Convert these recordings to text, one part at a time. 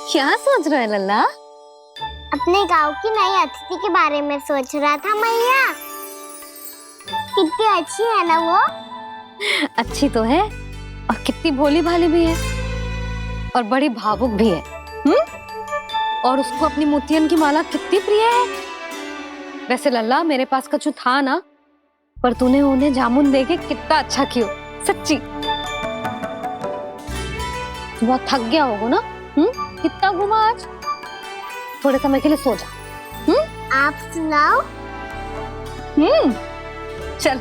क्या सोच रहा है लल्ला? अपने गांव की नई अतिथि के बारे में सोच रहा था मैया। कितनी अच्छी है ना वो। अच्छी तो है और कितनी भोली भाली भी है और बड़ी भावुक भी है। और उसको अपनी मोतियन की माला कितनी प्रिय है। वैसे लल्ला मेरे पास कछु था ना, पर तूने उन्हें जामुन देके कितना अच्छा किया सच्ची। बहुत थक गया होगा ना? कितना घूमा आज। थोड़े समय के लिए सो जा। आप सुनाओ। चल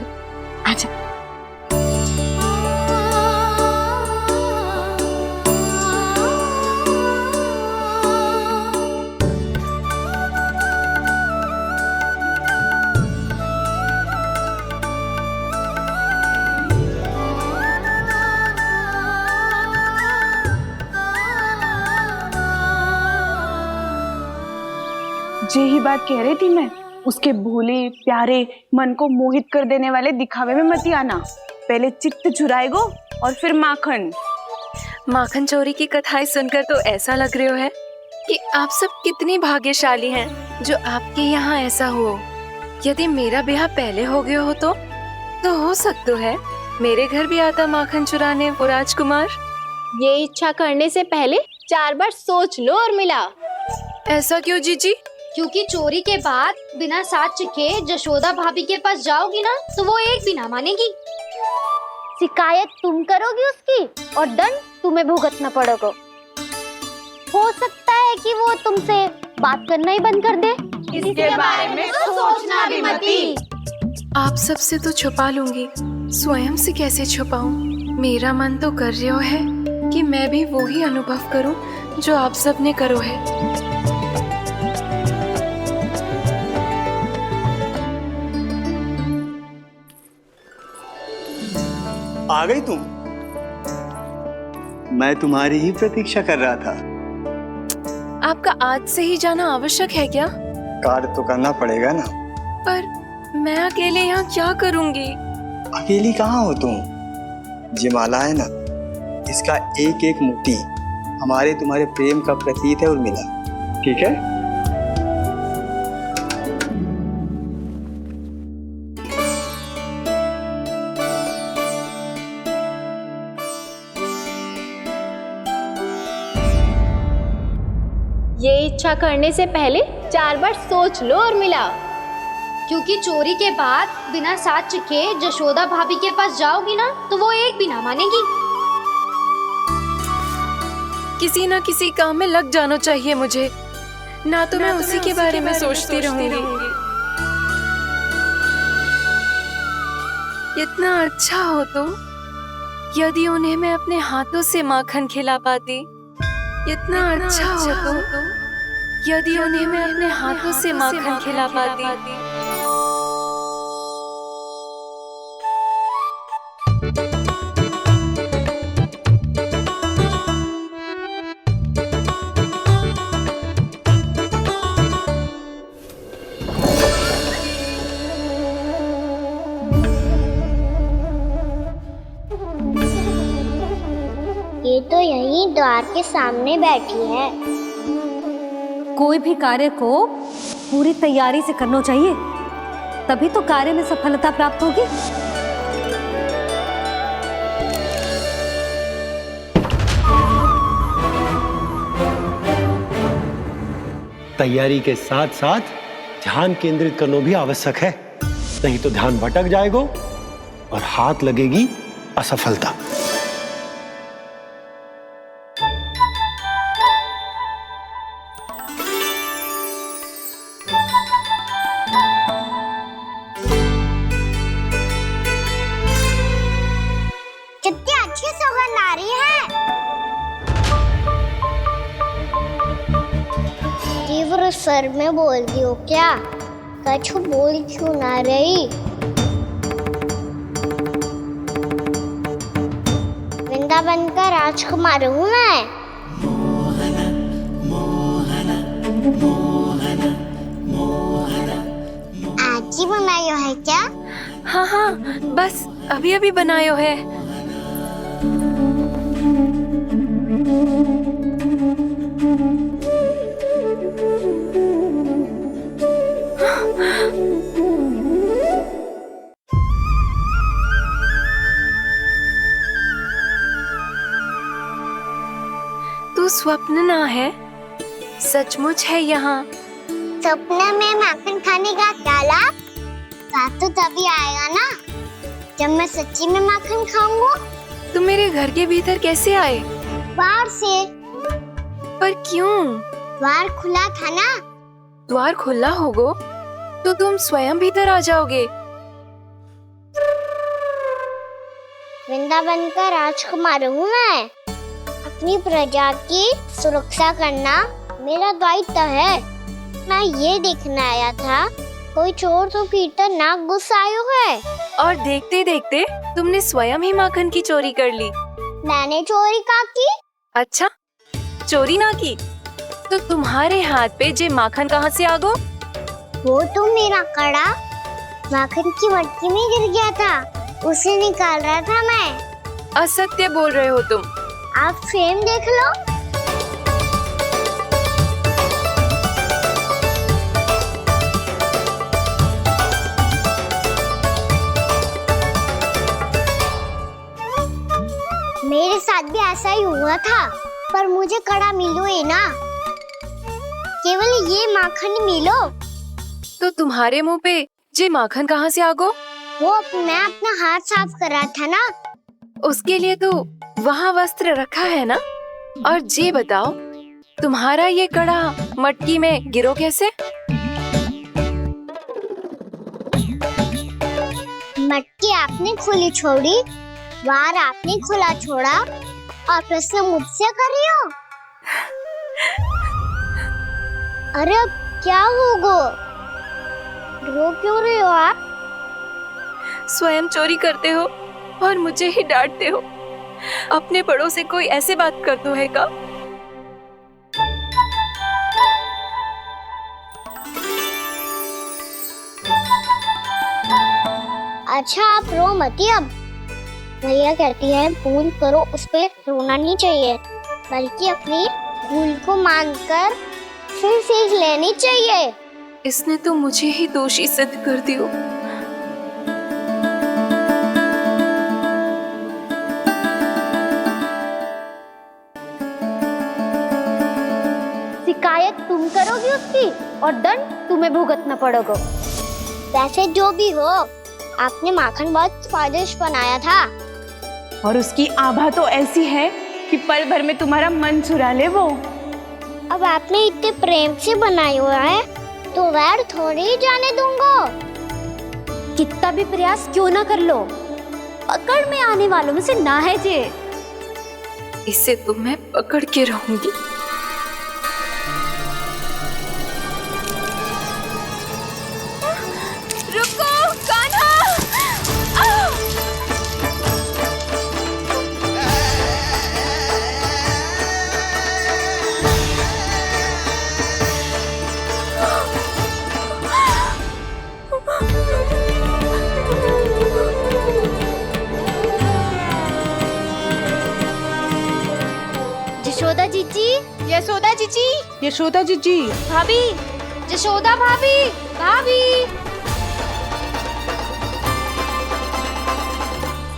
आजा। यही बात कह रही थी मैं, उसके भोले प्यारे मन को मोहित कर देने वाले दिखावे में मत आना। पहले चित्त चुराएगो और फिर माखन। माखन चोरी की कथाएं सुनकर तो ऐसा लग रहा है कि आप सब कितनी भाग्यशाली हैं जो आपके यहाँ ऐसा हो। यदि मेरा ब्याह पहले हो गया हो तो हो सकता है मेरे घर भी आता माखन चुराने वो राजकुमार। ये इच्छा करने से पहले 4 बार सोच लो और मिला। ऐसा क्यों जीजी? क्योंकि चोरी के बाद बिना साथ चिखे जशोदा भाभी के पास जाओगी ना तो वो एक भी ना मानेगी। शिकायत तुम करोगी उसकी और दंड तुम्हें भुगतना पड़ेगा। हो सकता है कि वो तुमसे बात करना ही बंद कर दे। इसके बारे में तो सोचना भी मती। आप सबसे तो छुपा लूंगी, स्वयं से कैसे छुपाऊं? मेरा मन तो कर रहा है कि मैं भी वो ही अनुभव करूं जो आप सब ने करो है। आ गई तुम? मैं तुम्हारी ही प्रतीक्षा कर रहा था। आपका आज से ही जाना आवश्यक है क्या? कार्य तो करना पड़ेगा ना। पर मैं अकेले यहाँ क्या करूँगी? अकेली कहाँ हो तुम? ये माला है ना, इसका एक एक मोती हमारे तुम्हारे प्रेम का प्रतीक है उर्मिला। ठीक है? ये इच्छा करने से पहले 4 बार सोच लो और मिला। क्योंकि चोरी के बाद बिना साथ चिखे जशोदा भाभी के पास जाओगी ना तो वो एक भी ना मानेगी। किसी ना किसी काम में लग जाना चाहिए मुझे, ना तो मैं उसी के बारे में सोचती रहूंगी। इतना अच्छा हो तो यदि उन्हें मैं अपने हाथों से माखन खिला पाती। इतना अच्छा हो तो यदि उन्हें मैं अपने हाथों से माखन खिला पाती। ये तो यहीं द्वार के सामने बैठी है। कोई भी कार्य को पूरी तैयारी से करना चाहिए, तभी तो कार्य में सफलता प्राप्त होगी। तैयारी के साथ साथ ध्यान केंद्रित करना भी आवश्यक है, नहीं तो ध्यान भटक जाएगा और हाथ लगेगी असफलता। कितनी अच्छी सुगंध आ रही है। तीव्र स्वर में बोलती हो क्या? कछु बोल क्यों ना रही? वृंदावन का राजकुमार हूँ मैं। आज ही बनायो है क्या? हाँ हाँ, बस अभी अभी बनायो है। तू स्वप्न ना है, सचमुच है यहाँ। सपने में माखन खाने का क्या लाभ? बात तो तभी आएगा ना जब मैं सच्ची में माखन खाऊंगा। तुम मेरे घर के भीतर कैसे आए? बाहर से। पर क्यों? द्वार खुला था ना। द्वार खुला होगा तो तुम स्वयं भीतर आ जाओगे। वृंदावन का राजकुमार हूँ मैं। अपनी प्रजा की सुरक्षा करना मेरा दायित्व है। मैं ये देखने आया था कोई चोर तो कीर्तन ना घुस आयो है। और देखते देखते तुमने स्वयं ही माखन की चोरी कर ली। मैंने चोरी का की? अच्छा, चोरी ना की तो तुम्हारे हाथ पे जे माखन कहाँ से आ गो? वो तो मेरा कड़ा माखन की मटकी में गिर गया था, उसे निकाल रहा था मैं। असत्य बोल रहे हो तुम। आप स्वयं देख लो। मेरे साथ भी ऐसा ही हुआ था, पर मुझे कड़ा मिलो ही ना, केवल ये माखन मिलो। तो तुम्हारे मुंह पे जे माखन कहाँ से आ गो? वो मैं अपना हाथ साफ कर रहा था ना। उसके लिए तो वहाँ वस्त्र रखा है ना। और जे बताओ, तुम्हारा ये कड़ा मटकी में गिरो कैसे? मटकी आपने खुली छोड़ी, द्वार आपने खुला छोड़ा, और प्रश्न मुझसे कर रही हो? अरे अब क्या होगा? रो क्यों रहे हो आप? स्वयं चोरी करते हो और मुझे ही डांटते हो। अपने बड़ों से कोई ऐसे बात करते है का? अच्छा आप रो मती। अब भैया कहती है भूल करो, उस पे रोना नहीं चाहिए, बल्कि अपनी भूल को मानकर फिर सीख लेनी चाहिए। इसने तो मुझे ही दोषी सिद्ध कर दिया। शिकायत तुम करोगी उसकी और दंड तुम्हें भुगतना पड़ेगा। वैसे जो भी हो, आपने माखन बहुत स्वादिष्ट बनाया था। और उसकी आभा तो ऐसी है कि पल भर में तुम्हारा मन चुरा ले वो। अब आपने इतने प्रेम से बनाया हुआ है तो वैर थोड़ी ही जाने दूंगा। कितना भी प्रयास क्यों ना कर लो, पकड़ में आने वालों में से ना है जे। इसे तो मैं पकड़ के रहूंगी। रुको कान्हा! यशोदा जीजी, यशोदा जीजी, यशोदा जीजी, भाभी, यशोदा भाभी, भाभी।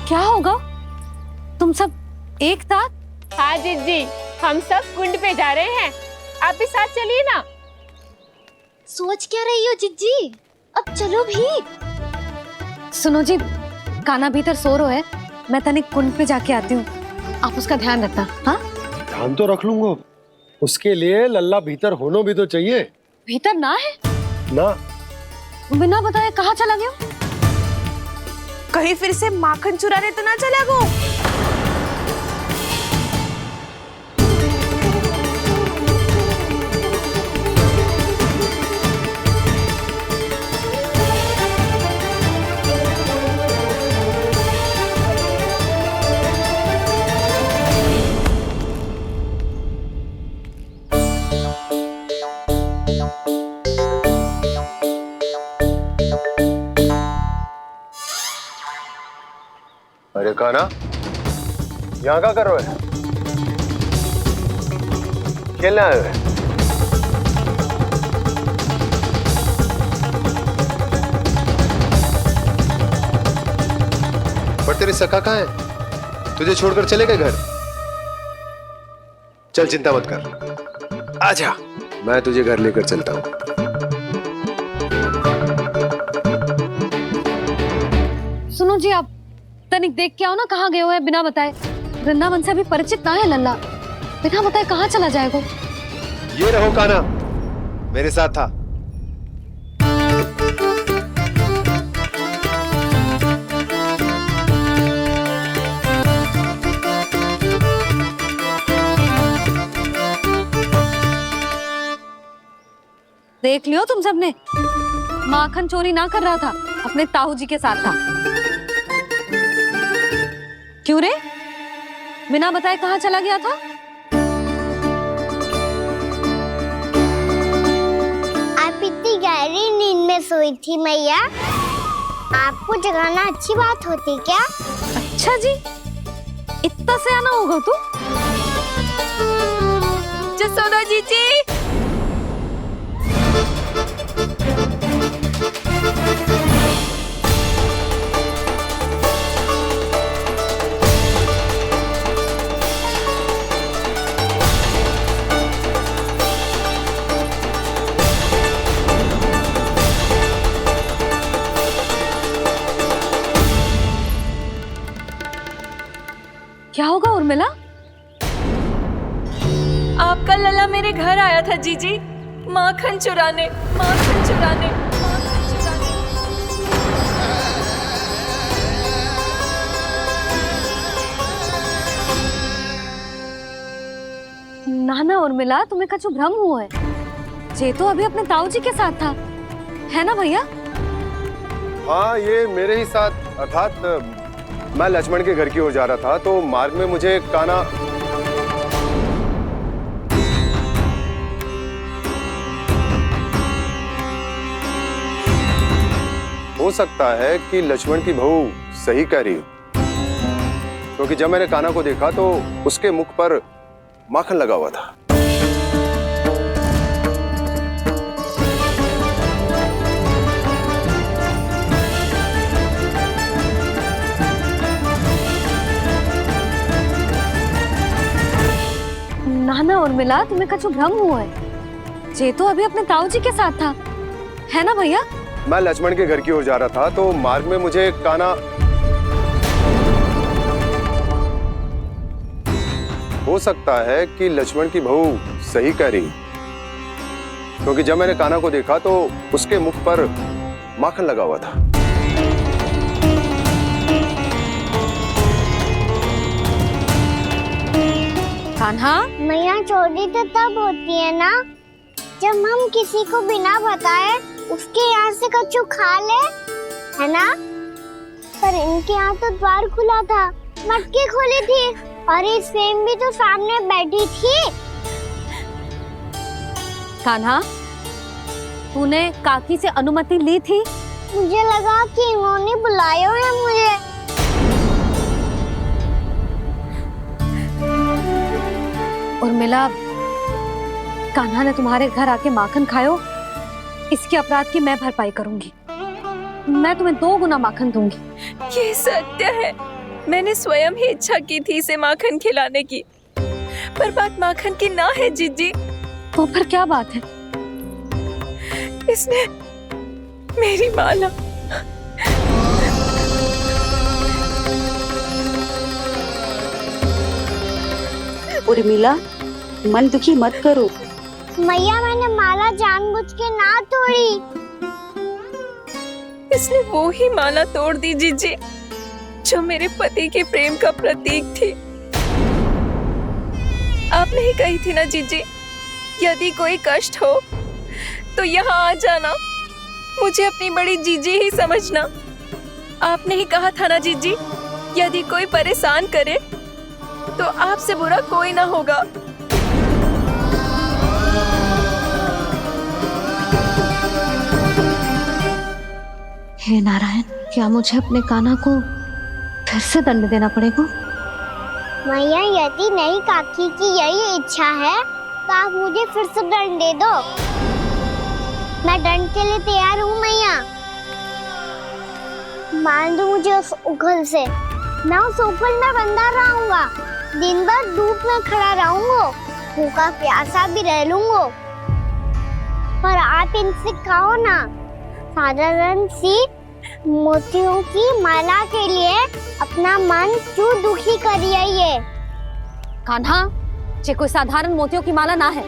क्या होगा? तुम सब एक साथ? हाँ जीजी, हम सब कुंड पे जा रहे हैं, आप भी साथ चलिए ना। सोच क्या रही हो जीजी? अब चलो भी। सुनो जी, कान्हा भीतर सो रो है, मैं तनिक कुंड पे जाके आती हूँ, आप उसका ध्यान रखना। हाँ, ध्यान तो रख लूंगा, उसके लिए लल्ला भीतर होना भी तो चाहिए। भीतर ना है? ना, बिना बताए कहाँ चला गया? कहीं फिर से माखन चुराने तो ना चला गो। अरे कान्हा, यहाँ क्या कर रहे हो? खेलने आए हुए? पर तेरी सखा कहाँ है? तुझे छोड़कर चले गए घर? चल चिंता मत कर, आजा मैं तुझे घर लेकर चलता हूँ। सुनो जी, आप तनिक देख के आओ ना कहाँ गए हुए हैं बिना बताए। वृंदावन से अभी परिचित ना है लल्ला, बिना बताए कहाँ चला जाएगा। ये रहो कान्हा, मेरे साथ था। देख लियो तुम सबने, माखन चोरी ना कर रहा था, अपने ताऊ जी के साथ था। क्यों रे, बिना बताए कहाँ चला गया था? आप इतनी गहरी नींद में सोई थी मैया, आपको जगाना अच्छी बात होती क्या? अच्छा जी, इतना सयाना होगा तू? जसोदा जीजी, क्या होगा उर्मिला? आपका लल्ला मेरे घर आया था जीजी, माखन चुराने, माखन चुराने, माखन चुराने। ना ना उर्मिला, तुम्हें कछु भ्रम हुआ है। जे तो अभी अपने ताऊ जी के साथ था, है ना भैया? हाँ, ये मेरे ही साथ, अर्थात मैं लक्ष्मण के घर की ओर जा रहा था तो मार्ग में मुझे कान्हा। हो सकता है कि लक्ष्मण की बहू सही कह रही हो, क्योंकि जब मैंने कान्हा को देखा तो उसके मुख पर माखन लगा हुआ था। ना ना उर्मिला, तुम्हें कछु भ्रम हुआ है। जे तो अभी अपने ताऊ जी के साथ था, है ना भैया? मैं लक्ष्मण के घर की ओर जा रहा था तो मार्ग में मुझे कान्हा। हो सकता है कि लक्ष्मण की बहू सही कह रही, क्योंकि जब मैंने कान्हा को देखा तो उसके मुख पर माखन लगा हुआ था। कान्हा, मैया चोरी तो तब होती है ना जब हम किसी को बिना बताए उसके यहाँ से कछु खा ले, है ना? पर इनके यहाँ तो द्वार खुला था, मटकी खोली थी और ये सेम भी तो सामने बैठी थी। कान्हा, तूने काकी से अनुमति ली थी? मुझे लगा कि इन्होंने बुलाया है मुझे। उर्मिला, कान्हा ने तुम्हारे घर आके माखन खायो, इसके अपराध की मैं भरपाई करूंगी। मैं तुम्हें 2 गुना माखन दूंगी। ये सत्य है, मैंने स्वयं ही इच्छा की थी इसे माखन खिलाने की, पर बात माखन की ना है जीजी। तो फिर क्या बात है? इसने मेरी माला। उर्मिला, मन दुखी मत करो। मैया, मैंने माला जानबूझ के ना तोड़ी। इसने वो ही माला तोड़ दी जीजी, जो मेरे पति के प्रेम का प्रतीक थी। आपने ही कही थी ना जीजी, यदि कोई कष्ट हो तो यहाँ आ जाना, मुझे अपनी बड़ी जीजी ही समझना। आपने ही कहा था ना जीजी, यदि कोई परेशान करे तो आपसे बुरा कोई ना होगा। हे नारायण, क्या मुझे अपने कान्हा को फिर से दंड देना पड़ेगा? मैया, यदि नहीं काकी की यही इच्छा है तो आप मुझे फिर से दंड दे दो। मैं दंड के लिए तैयार हूँ मैया। मान दो मुझे उस उखल से, मैं उस उखल में बंधा रहूंगा, दिन भर धूप में खड़ा रहूंगा भूखा प्यासा भी रह लूंगा, पर आप इनसे कहो ना, साधारण सी मोतियों की माला के लिए अपना मन क्यों दुखी करिए? कान्हा, ये कोई साधारण मोतियों की माला ना है।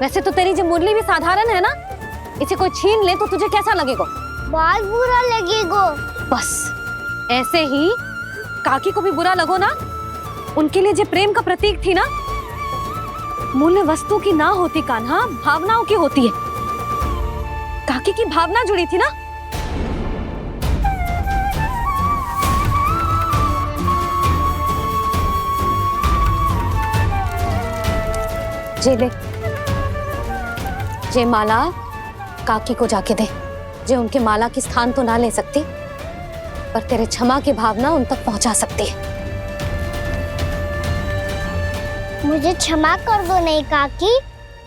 वैसे तो तेरी जो मुरली भी साधारण है ना, इसे कोई छीन ले तो तुझे कैसा लगेगा? बहुत बुरा लगेगा। बस ऐसे ही काकी को भी बुरा लगो ना। उनके लिए जो प्रेम का प्रतीक थी ना, मूल्य वस्तु की ना होती कान्हा, भावनाओं की होती है। काकी की भावना जुड़ी थी ना। जे ले, जे माला काकी को जाके दे। जे उनके माला की स्थान तो ना ले सकती, पर तेरे क्षमा की भावना उन तक पहुंचा सकती है। मुझे क्षमा कर दो नहीं काकी,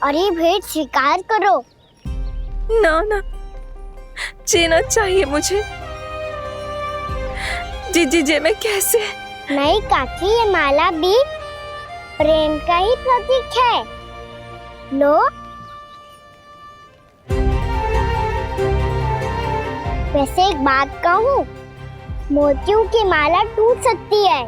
और ये भेंट स्वीकार करो। ना ना, जीना चाहिए मुझे। जीजी जे मैं कैसे? नहीं काकी, ये माला भी प्रेम का ही प्रतीक है। लो, वैसे एक बात कहूँ, मोतियों की माला टूट सकती है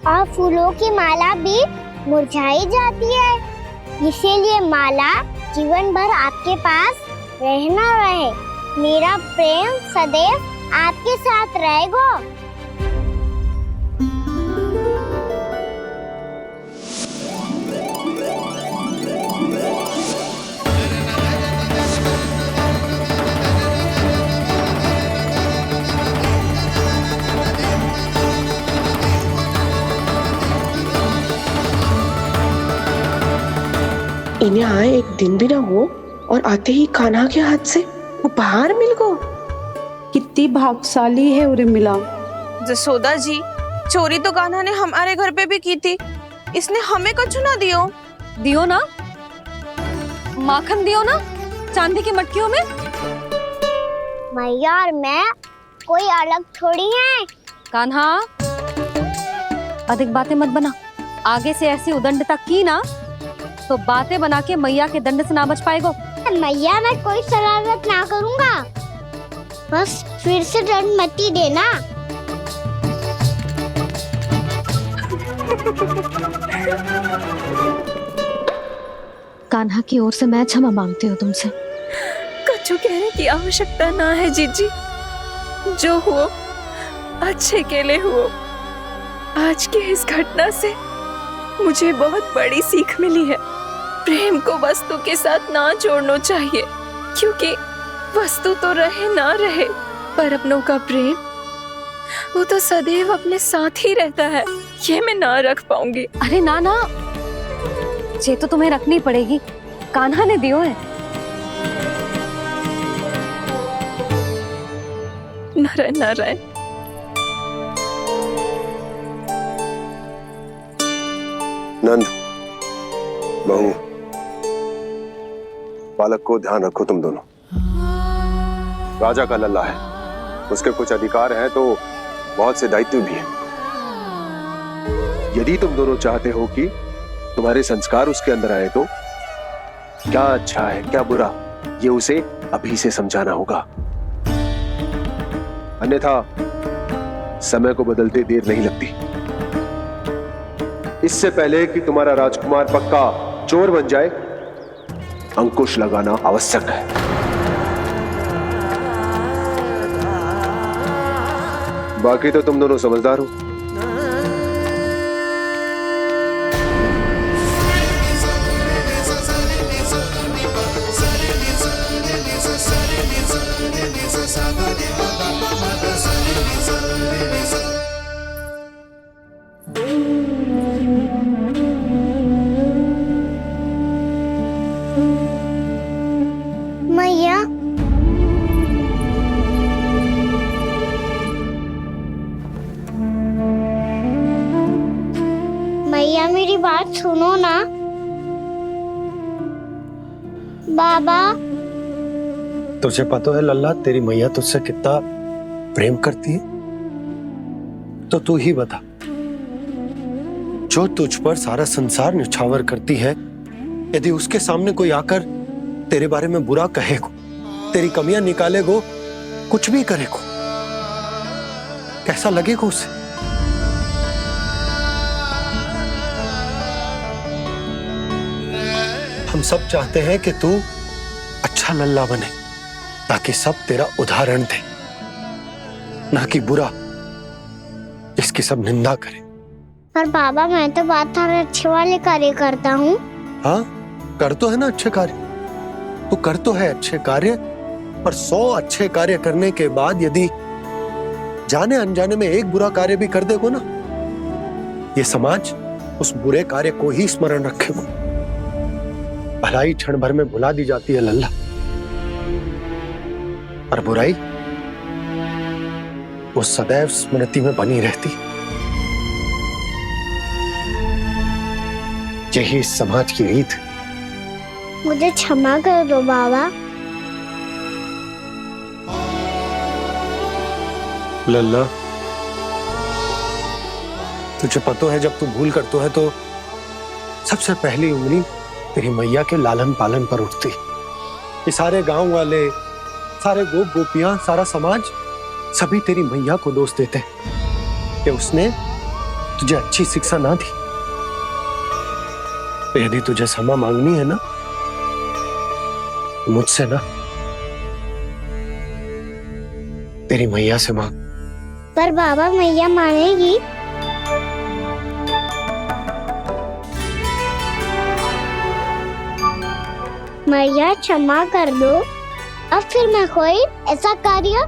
और फूलों की माला भी मुरझाई जाती है। इसीलिए माला जीवन भर आपके पास रहना रहे। मेरा प्रेम सदैव आपके साथ रहेगा। इन्हें आए एक दिन भी ना हो और आते ही कान्हा के हाथ से उपहार मिल गो। कितनी भाग्यशाली है उर्मिला। जसोदा जी, चोरी तो कान्हा ने हमारे घर पे भी की थी, इसने हमें कुछ ना दियो। दियो ना, माखन दियो ना, चांदी की मटकियों में। मैया और मैं कोई अलग थोड़ी हैं। कान्हा, अधिक बातें मत बना। आगे से ऐसी उदंडता की ना तो बातें बना के मैया के दंड से ना बच पाएगो। मैया, मैं कोई शरारत ना करूंगा, बस फिर से दंड मत ही देना। कान्हा की ओर से मैं क्षमा मांगती हूँ तुमसे। कछु कहने की आवश्यकता ना है जीजी। जो हुआ अच्छे के लिए हुआ। आज की इस घटना से मुझे बहुत बड़ी सीख मिली है। प्रेम को वस्तु के साथ ना जोड़ना चाहिए, क्योंकि वस्तु तो रहे ना रहे, पर अपनों का प्रेम वो तो सदैव अपने साथ ही रहता है। ये मैं ना रख पाऊंगी। अरे ना ना, ये तो तुम्हें रखनी पड़ेगी। कान्हा ने दियो है। नारायण नारायण। नंद, बहू, बालक को ध्यान रखो तुम दोनों। राजा का लल्ला है, उसके कुछ अधिकार हैं तो बहुत से दायित्व भी हैं। यदि तुम दोनों चाहते हो कि तुम्हारे संस्कार उसके अंदर आए तो क्या अच्छा है क्या बुरा, ये उसे अभी से समझाना होगा। अन्यथा समय को बदलते देर नहीं लगती। इससे पहले कि तुम्हारा राजकुमार पक्का चोर बन जाए, अंकुश लगाना आवश्यक है। बाकी तो तुम दोनों समझदार हो। मैया, मैया मेरी बात सुनो ना। बाबा, तुझे पता है लल्ला, तेरी मैया तुझसे कितना प्रेम करती है, तो तू ही बता, जो तुझ पर सारा संसार न्यौछावर करती है, यदि उसके सामने कोई आकर तेरे बारे में बुरा कहेगो, तेरी कमियां निकालेगो, कुछ भी करेगो, कैसा लगेगा उसे? हम सब चाहते हैं कि तू अच्छा लल्ला बने, ताकि सब तेरा उदाहरण दे, ना कि बुरा जिसकी सब निंदा करे। पर बाबा मैं तो बात हर अच्छे वाले कार्य करता हूँ। हाँ, कर तो है ना अच्छे कार्य, तू कर तो है अच्छे कार्य, पर 100 अच्छे कार्य करने के बाद यदि जाने अनजाने में एक बुरा कार्य भी कर देगो ना, ये समाज उस बुरे कार्य को ही स्मरण रखेगो। भलाई क्षण भर में भुला दी जाती है लल्ला, और बुराई वो सदैव स्मृति में बनी रहती। यही इस समाज की रीत। मुझे क्षमा कर दो बाबा। लल्ला, तुझे पता है जब तू भूल करतो है तो सबसे पहली उंगली तेरी मैया के लालन पालन पर उठती। ये सारे गांव वाले, सारे गोप गोपियां, सारा समाज सभी तेरी मैया को दोष देते कि उसने तुझे अच्छी शिक्षा ना दी। तो यदि तुझे क्षमा मांगनी है ना, मुझसे ना, तेरी मैया से मांग। पर बाबा मैया मानेगी? मैया क्षमा कर दो, अब फिर मैं कोई ऐसा कार्य।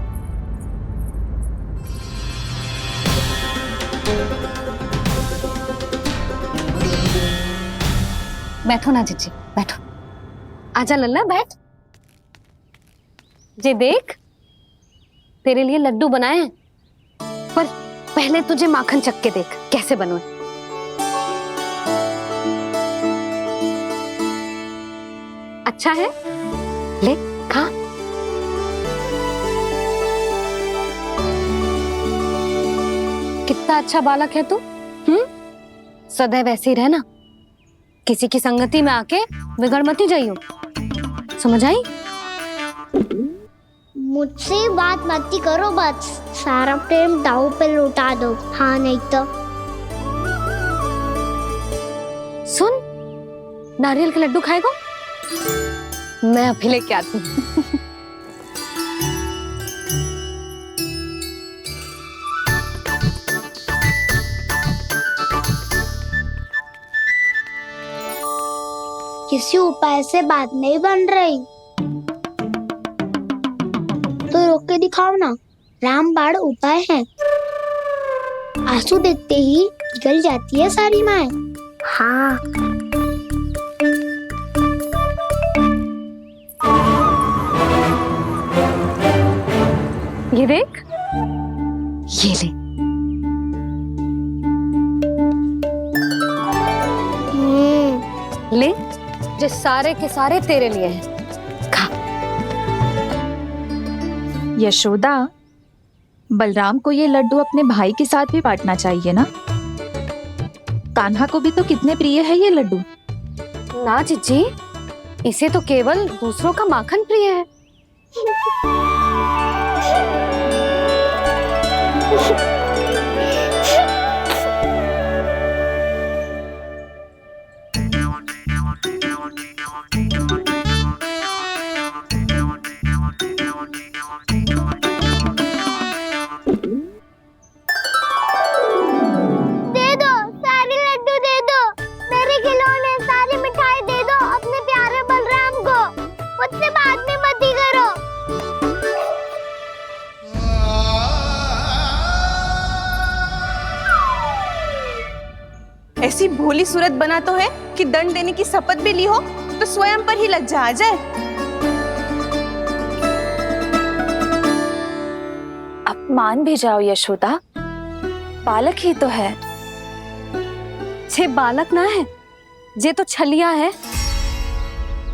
बैठो ना जीजी, बैठो। आजा लल्ला, बैठ। जे देख, तेरे लिए लड्डू बनाए हैं, पर पहले तुझे माखन चख के देख कैसे बनो। अच्छा है, ले खा। कितना अच्छा बालक है तू। सदैव ऐसे ही रहना, किसी की संगति में आके बिगड़ मती जाइयो, समझ आई? मुझसे बात मत करो, बस सारा प्रेम दाव पे लौटा दो। हाँ नहीं तो सुन, नारियल के लड्डू खाएगा? मैं अभी लेके आती हूँ। किसी उपाय से बात नहीं बन रही तो रोक के दिखाओ ना। रामबाण उपाय है, आंसू देखते ही जल जाती है सारी माए। हाँ ये देख, ये ले। ले, जो सारे के सारे तेरे लिए हैं, खा। यशोदा, बलराम को ये लड्डू अपने भाई के साथ भी बांटना चाहिए ना। कान्हा को भी तो कितने प्रिय है ये लड्डू। ना जीजी, इसे तो केवल दूसरों का माखन प्रिय है। ऐसी भोली सूरत बना तो है कि दंड देने की शपथ भी ली हो तो स्वयं पर ही लज्जा आ जाए। अब मान भी जाओ यशोदा, बालक ही तो है। छे बालक ना है, जे तो छलिया है।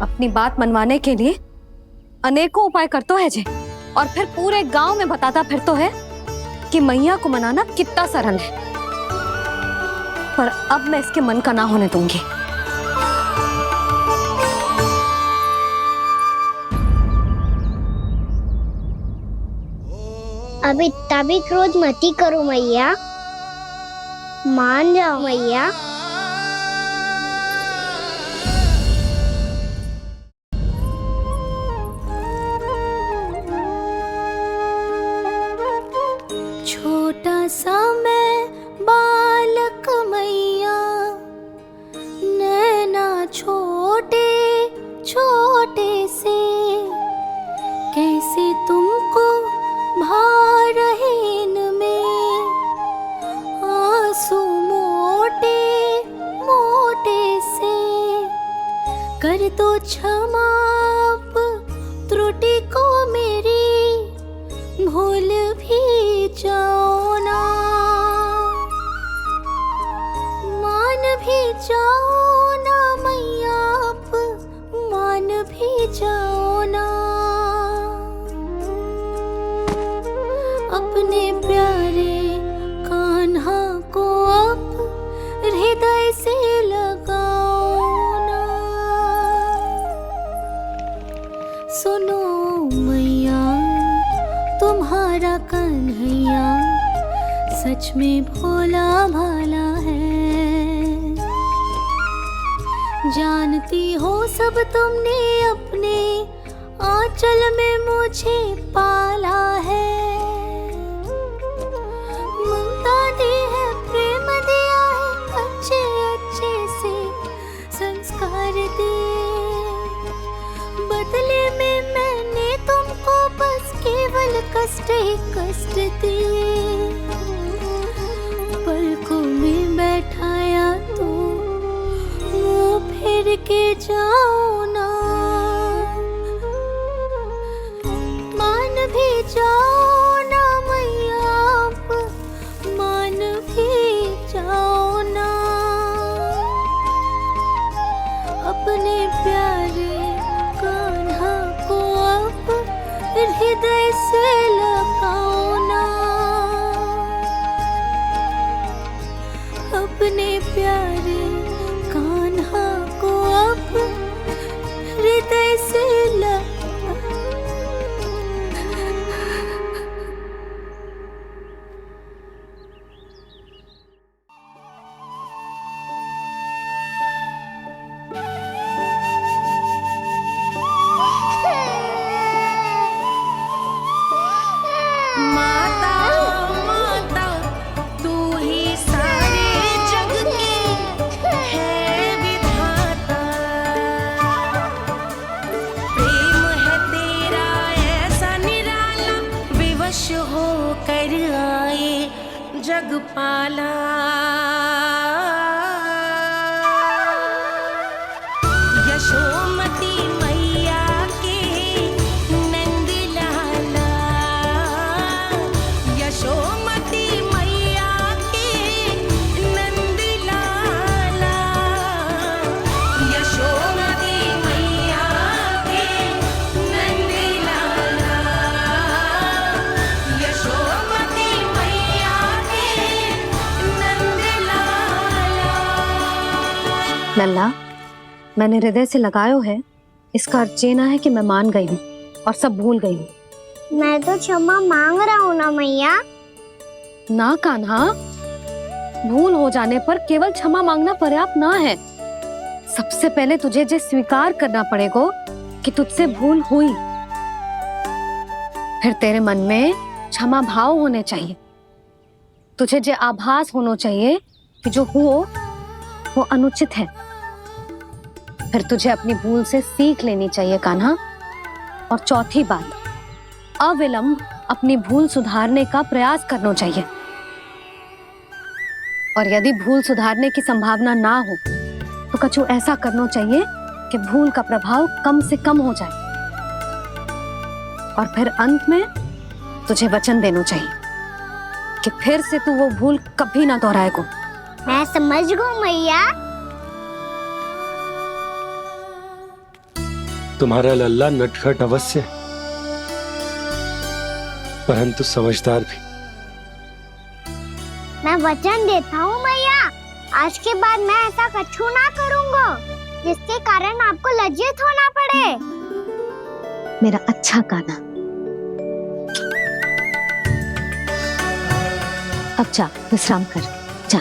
अपनी बात मनवाने के लिए अनेकों उपाय करतो है जे, और फिर पूरे गांव में बताता फिरतो है कि मैया को मनाना कितना सरल है। पर अब मैं इसके मन का ना होने दूंगी। अब इतना भी क्रोध मत ही करो मैया, मान जाओ मैया। छोटा सा मैं बालक मैया, नैना छोटे छोटे से, कैसे तुमको भा रहे इनमें आंसू मोटे मोटे से। कर दो क्षमा त्रुटि को मेरी, भूल भी जाओ ना, मान भी जाओ ना मैया, आप मान भी जाओ ना। अपने प्यारे कान्हा को अब हृदय से लगाओ ना। सुनो मैया, तुम्हारा कन्हैया सच में भोला भाला है। जानती हो सब तुमने अपने आंचल में मुझे पाला है। ममता दी है, प्रेम दिया है, अच्छे अच्छे से संस्कार दिए। बदले में मैंने तुमको बस केवल कष्ट ही कष्ट दिए। पलकों में बैठाया तो मुंह फेर के जाओ ना, मान भी जाओ ना मैया, आप मान भी जाओ ना। अपने प्यारे कान्हा को अब हृदय से लगाओ ना। अपने प्यारे कान्हा को अब हृदय से जगपाला। यशोमती मैया के नंद लाला, यशोमती मैया के नंद लाला, यशोमती मैया के नंद लाला, यशोमती मैया लल्ला, मैंने हृदय से लगायो है, इसका अर्थ ये ना है कि मैं मान गई हूँ और सब भूल गई हूँ। मैं तो क्षमा मांग रहा हूँ ना मैया। ना कान्हा, भूल हो जाने पर केवल क्षमा मांगना पर्याप्त ना है। सबसे पहले तुझे ये स्वीकार करना पड़ेगा कि तुझसे भूल हुई। फिर तेरे मन में क्षमा भाव होने चाहिए। तुझे ये आभास होना चाहिए कि जो हुआ वो अनुचित है। फिर तुझे अपनी भूल से सीख लेनी चाहिए कान्हा। और चौथी बात, अविलंब अपनी भूल सुधारने का प्रयास करना चाहिए। और यदि भूल सुधारने की संभावना ना हो तो कछु ऐसा करना चाहिए कि भूल का प्रभाव कम से कम हो जाए। और फिर अंत में तुझे वचन देना चाहिए कि फिर से तू वो भूल कभी ना दोहराएगा। मैं समझ गई मैया। तुम्हारा लल्ला नटखट अवश्य, परंतु समझदार भी। मैं वचन देता हूँ मैया आज के बाद मैं ऐसा कछु ना करूँगा जिसके कारण आपको लज्जित होना पड़े। मेरा अच्छा कान्हा, अब जा विश्राम कर, जा।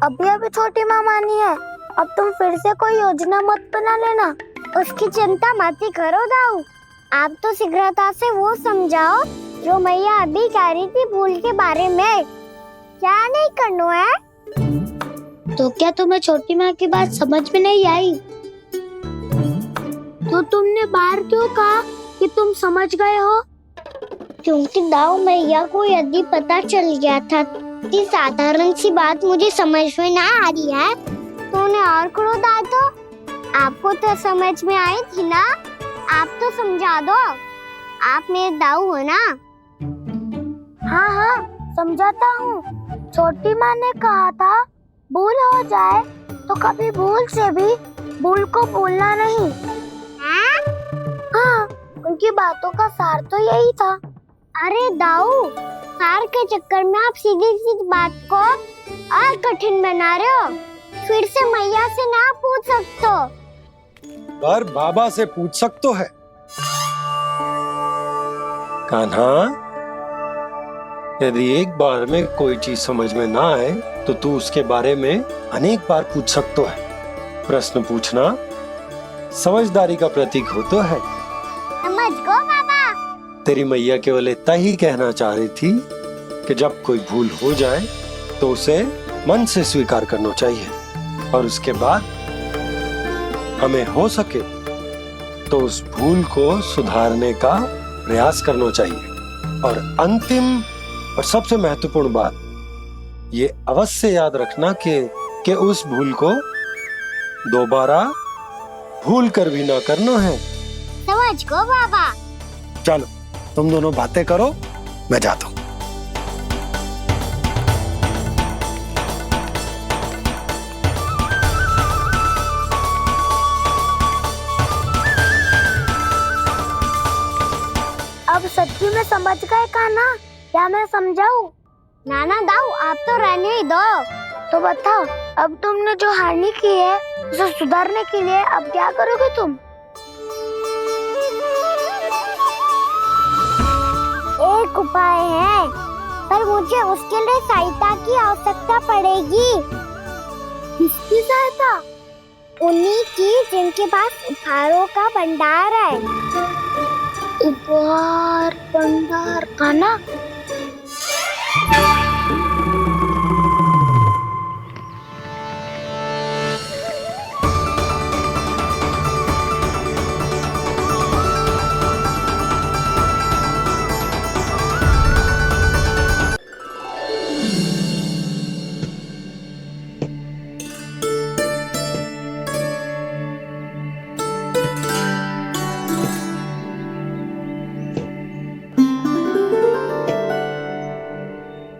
अभी अभी छोटी माँ मानी है, अब तुम फिर से कोई योजना मत बना लेना। उसकी चिंता मत ही करो दाऊ, आप तो शीघ्रता से वो समझाओ जो मैया अभी कह रही थी भूल के बारे में। क्या नहीं करना है? तो क्या तुम्हें छोटी माँ की बात समझ में नहीं आई? तो तुमने बाहर क्यों कहा कि तुम समझ गए हो? क्योंकि दाऊ मैया को यदि पता चल गया था कि साधारण सी बात मुझे समझ में ना आ रही है तो उन्हें और क्रोध आया। तो आपको तो समझ में आई थी ना, आप तो समझा दो, आप मेरे दाऊ हो ना। हाँ हाँ समझाता हूँ। छोटी माँ ने कहा था भूल हो जाए तो कभी भूल से भी भूल को भूलना नहीं। हाँ उनकी बातों का सार तो यही था। अरे दाऊ, सार के चक्कर में आप सीधी सीधी बात को और कठिन बना रहे हो। फिर से मैया से ना पूछ सकते हो, पर बाबा से पूछ सकते है। कान्हा, यदि एक बार में कोई चीज समझ में ना आए तो तू उसके बारे में अनेक बार पूछ सकते है। प्रश्न पूछना समझदारी का प्रतीक होता है। समझ गो बाबा। तेरी मैया केवल इतना ही कहना चाह रही थी कि जब कोई भूल हो जाए तो उसे मन से स्वीकार करना चाहिए और उसके बाद हमें हो सके तो उस भूल को सुधारने का प्रयास करना चाहिए। और अंतिम और सबसे महत्वपूर्ण बात ये अवश्य याद रखना कि उस भूल को दोबारा भूल कर भी ना करना है। समझ गो बाबा। चलो तुम दोनों बातें करो, मैं जाता हूँ। अब सच्ची में समझ गए कान्हा? क्या मैं समझाऊं? नाना दाऊ, आप तो रहने ही दो। तो बताओ, अब तुमने जो हानि की है उसे सुधारने के लिए अब क्या करोगे तुम? एक उपाय है, पर मुझे उसके लिए सहायता की आवश्यकता पड़ेगी। किसकी सहायता? उन्हीं की जिनके पास उपहारों का भंडार है। उपहार भंडार का ना?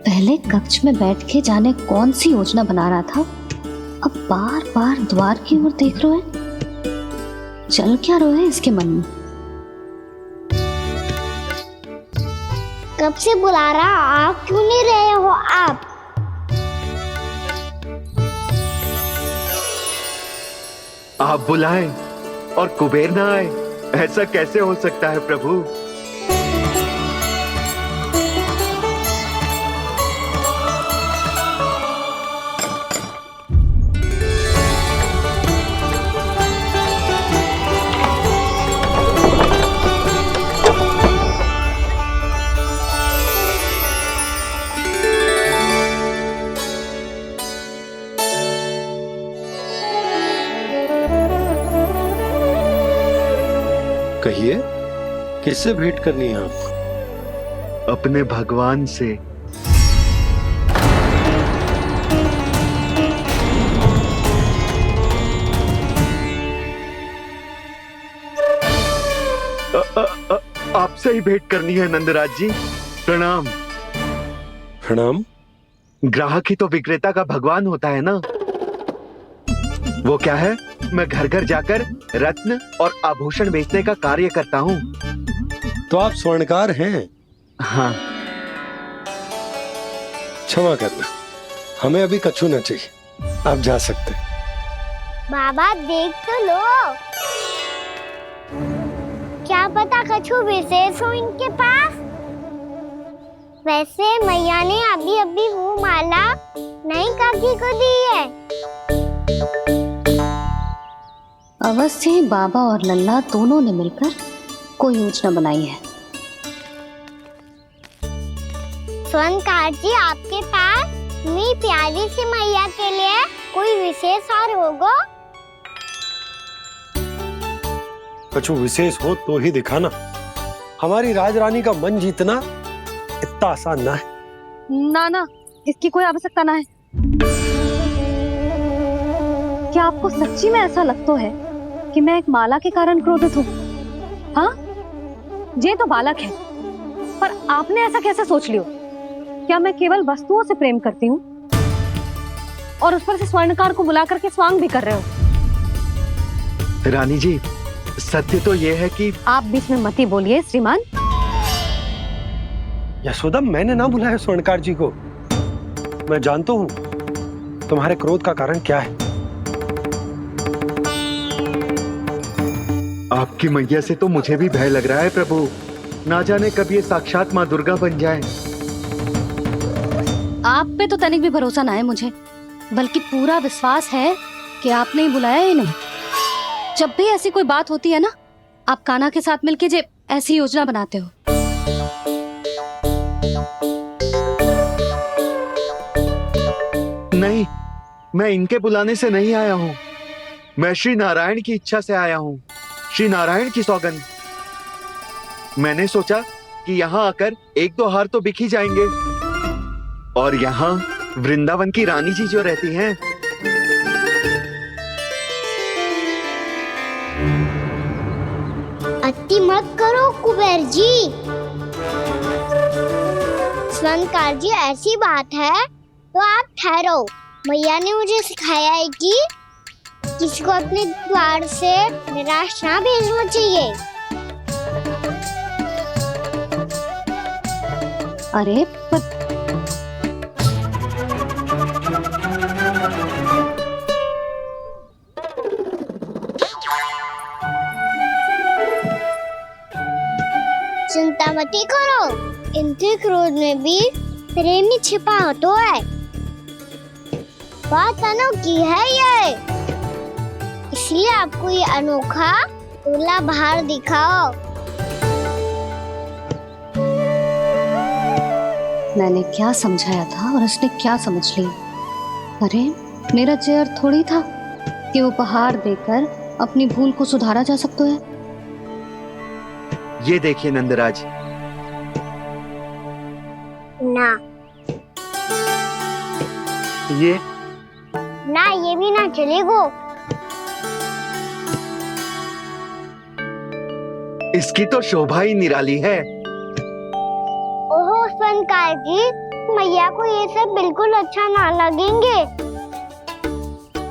पहले कक्ष में बैठ के जाने कौन सी योजना बना रहा था, अब बार बार द्वार की ओर देख रहे हैं। चल क्या रहे हैं इसके मन में? कब से बुला रहा, आप क्यों नहीं रहे हो? आप बुलाएं और कुबेर ना आए, ऐसा कैसे हो सकता है प्रभु? कहिए, किससे भेंट करनी है आपको? अपने भगवान से। आपसे ही भेंट करनी है नंदराज जी। प्रणाम। प्रणाम। ग्राहक ही तो विक्रेता का भगवान होता है ना। वो क्या है, मैं घर घर जाकर रत्न और आभूषण बेचने का कार्य करता हूँ। तो आप स्वर्णकार हैं? हाँ। क्षमा करना, हमें अभी कछु न चाहिए, आप जा सकते हैं। बाबा देख तो लो, क्या पता कछु विशेष हो इनके पास। वैसे मैया ने अभी अभी वो माला नई काकी को दी है। अवश्य ही बाबा और लल्ला दोनों ने मिलकर कोई योजना बनाई है। स्वर्णकार जी, आपके पास मेरी प्यारी सी मैया के लिए कोई विशेष हार होगा? कछु विशेष हो तो ही दिखाना। हमारी राजरानी का मन जीतना इतना आसान ना है। ना ना, इसकी कोई आवश्यकता ना है। क्या आपको सच्ची में ऐसा लगता है कि मैं एक माला के कारण क्रोधित हूँ? हाँ, ये तो बालक है, पर आपने ऐसा कैसे सोच लियो? क्या मैं केवल वस्तुओं से प्रेम करती हूँ और उस पर से स्वर्णकार को बुला करके स्वांग भी कर रहे हो? रानी जी, सत्य तो ये है कि आप बीच में मत ही बोलिए श्रीमान। यशोदा, मैंने ना बुलाया स्वर्णकार जी को। मैं जानता हूँ तुम्हारे क्रोध का कारण क्या है। आपकी मैया से तो मुझे भी भय लग रहा है प्रभु। ना जाने कब ये साक्षात माँ दुर्गा बन जाए। आप पे तो तनिक भी भरोसा ना है मुझे, बल्कि पूरा विश्वास है कि आपने ही बुलाया ही नहीं। जब भी ऐसी कोई बात होती है ना, आप कान्हा के साथ मिलके जे ऐसी योजना बनाते हो। नहीं, मैं इनके बुलाने से नहीं आया हूँ। मैं श्री नारायण की इच्छा से आया हूँ, श्री नारायण की सौगंध। मैंने सोचा कि यहाँ आकर एक दो हार तो बिक ही जाएंगे। और यहाँ वृंदावन की रानी जी जो रहती हैं, अति मत करो कुबेर जी। स्वर्णकार जी, ऐसी बात है तो आप ठहरो। मैया ने मुझे सिखाया है कि किसी को अपने द्वार से निराश ना भेजना चाहिए। अरे पर चिंता मत करो, इनके क्रोध में भी प्रेम ही छिपा होता है। बात अनोखी है ये, इसलिए आपको ये अनोखा दूल्हा बाहर दिखाओ। मैंने क्या समझाया था और उसने क्या समझ लिया? अरे मेरा चेयर थोड़ी था कि उपहार देकर अपनी भूल को सुधारा जा सकता है। ये देखिए नंदराज। ना ये ना, ये भी ना चलेगा। इसकी तो शोभा ही निराली है। ओहो स्वर्णकार जी, मैया को ये सब बिल्कुल अच्छा ना लगेंगे।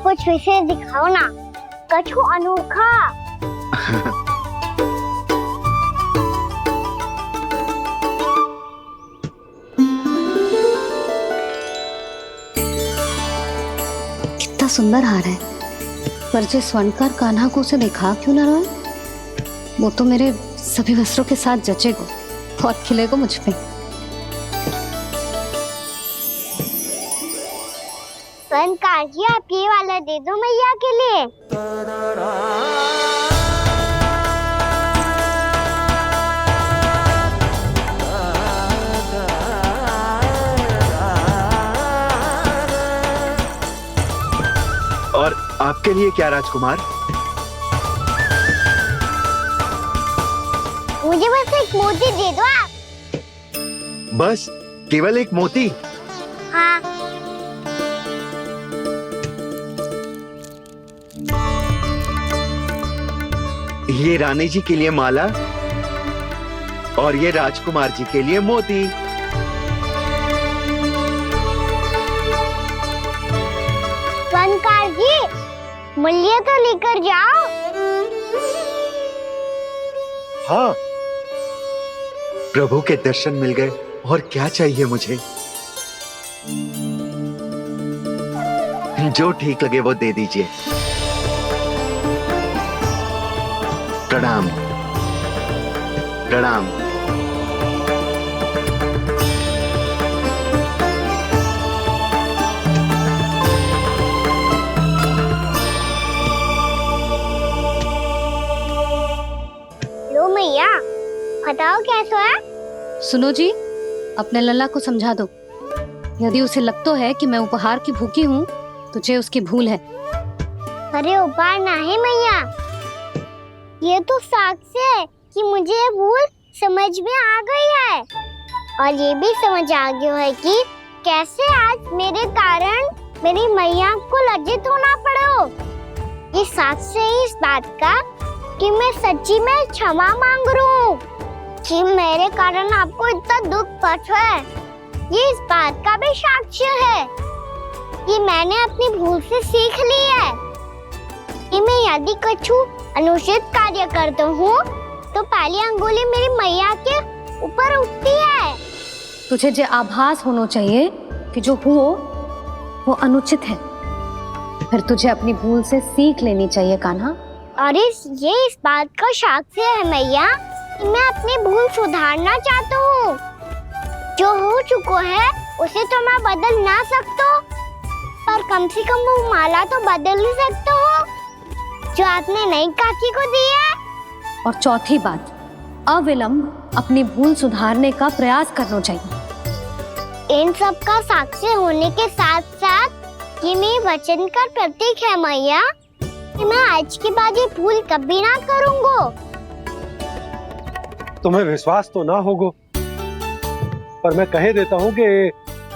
कुछ विशेष दिखाओ ना, कछु अनोखा। कितना सुंदर हार है, पर जो स्वर्णकार कान्हा को उसे देखा क्यों ना रोए? वो तो मेरे सभी वस्त्रों के साथ जचेगा और खिलेगा मुझ पे। स्वर्णकार जी, आप ये वाला दे दो मैया के लिए। और आपके लिए क्या राजकुमार? मुझे बस एक मोती दे दो आप। बस केवल एक मोती? हाँ। ये रानी जी के लिए माला और ये राजकुमार जी के लिए मोती। मूल्य तो लेकर जाओ। हाँ, प्रभु के दर्शन मिल गए और क्या चाहिए मुझे। जो ठीक लगे वो दे दीजिए। प्रणाम प्रणाम। लो मैया, बताओ कैसा है? सुनो जी, अपने लल्ला को समझा दो। यदि उसे लगता है कि मैं उपहार की भूखी हूँ तो ये उसकी भूल है। अरे उपहार ना है मैया, ये तो साक्ष्य है कि मुझे ये भूल समझ में आ गई है और ये भी समझ आ गया है कि कैसे आज मेरे कारण मेरी मैया को लज्जित होना पड़ो। ये साक्ष्य है इस बात का कि मैं सच्ची में क्षमा मांग रहा हूँ कि मेरे कारण आपको इतना दुख पहुंचा है। ये इस बात का भी साक्ष्य है कि मैंने अपनी भूल से सीख ली है कि मैं यदि कुछ अनुचित कार्य करता हूँ तो पहली अंगुली मेरी मैया के ऊपर उठती है। तुझे जो आभास होना चाहिए कि जो हुआ वो अनुचित है, फिर तुझे अपनी भूल से सीख लेनी चाहिए कान्हा। और ये इस बात का साक्ष्य है मैया कि मैं अपनी भूल सुधारना चाहता हूँ। जो हो चुका है उसे तो मैं बदल ना सकता, पर कम से कम वो माला तो बदल ही सकता हूँ जो आपने नई काकी को दी है। और चौथी बात, अविलंब अपनी भूल सुधारने का प्रयास करना चाहिए। इन सब का साक्षी होने के साथ साथ ये मेरे वचन का प्रतीक है मैया कि मैं आज के बाद ये भूल कभी ना करूँगा। तुम्हें विश्वास तो ना होगो, पर मैं कह देता हूँ कि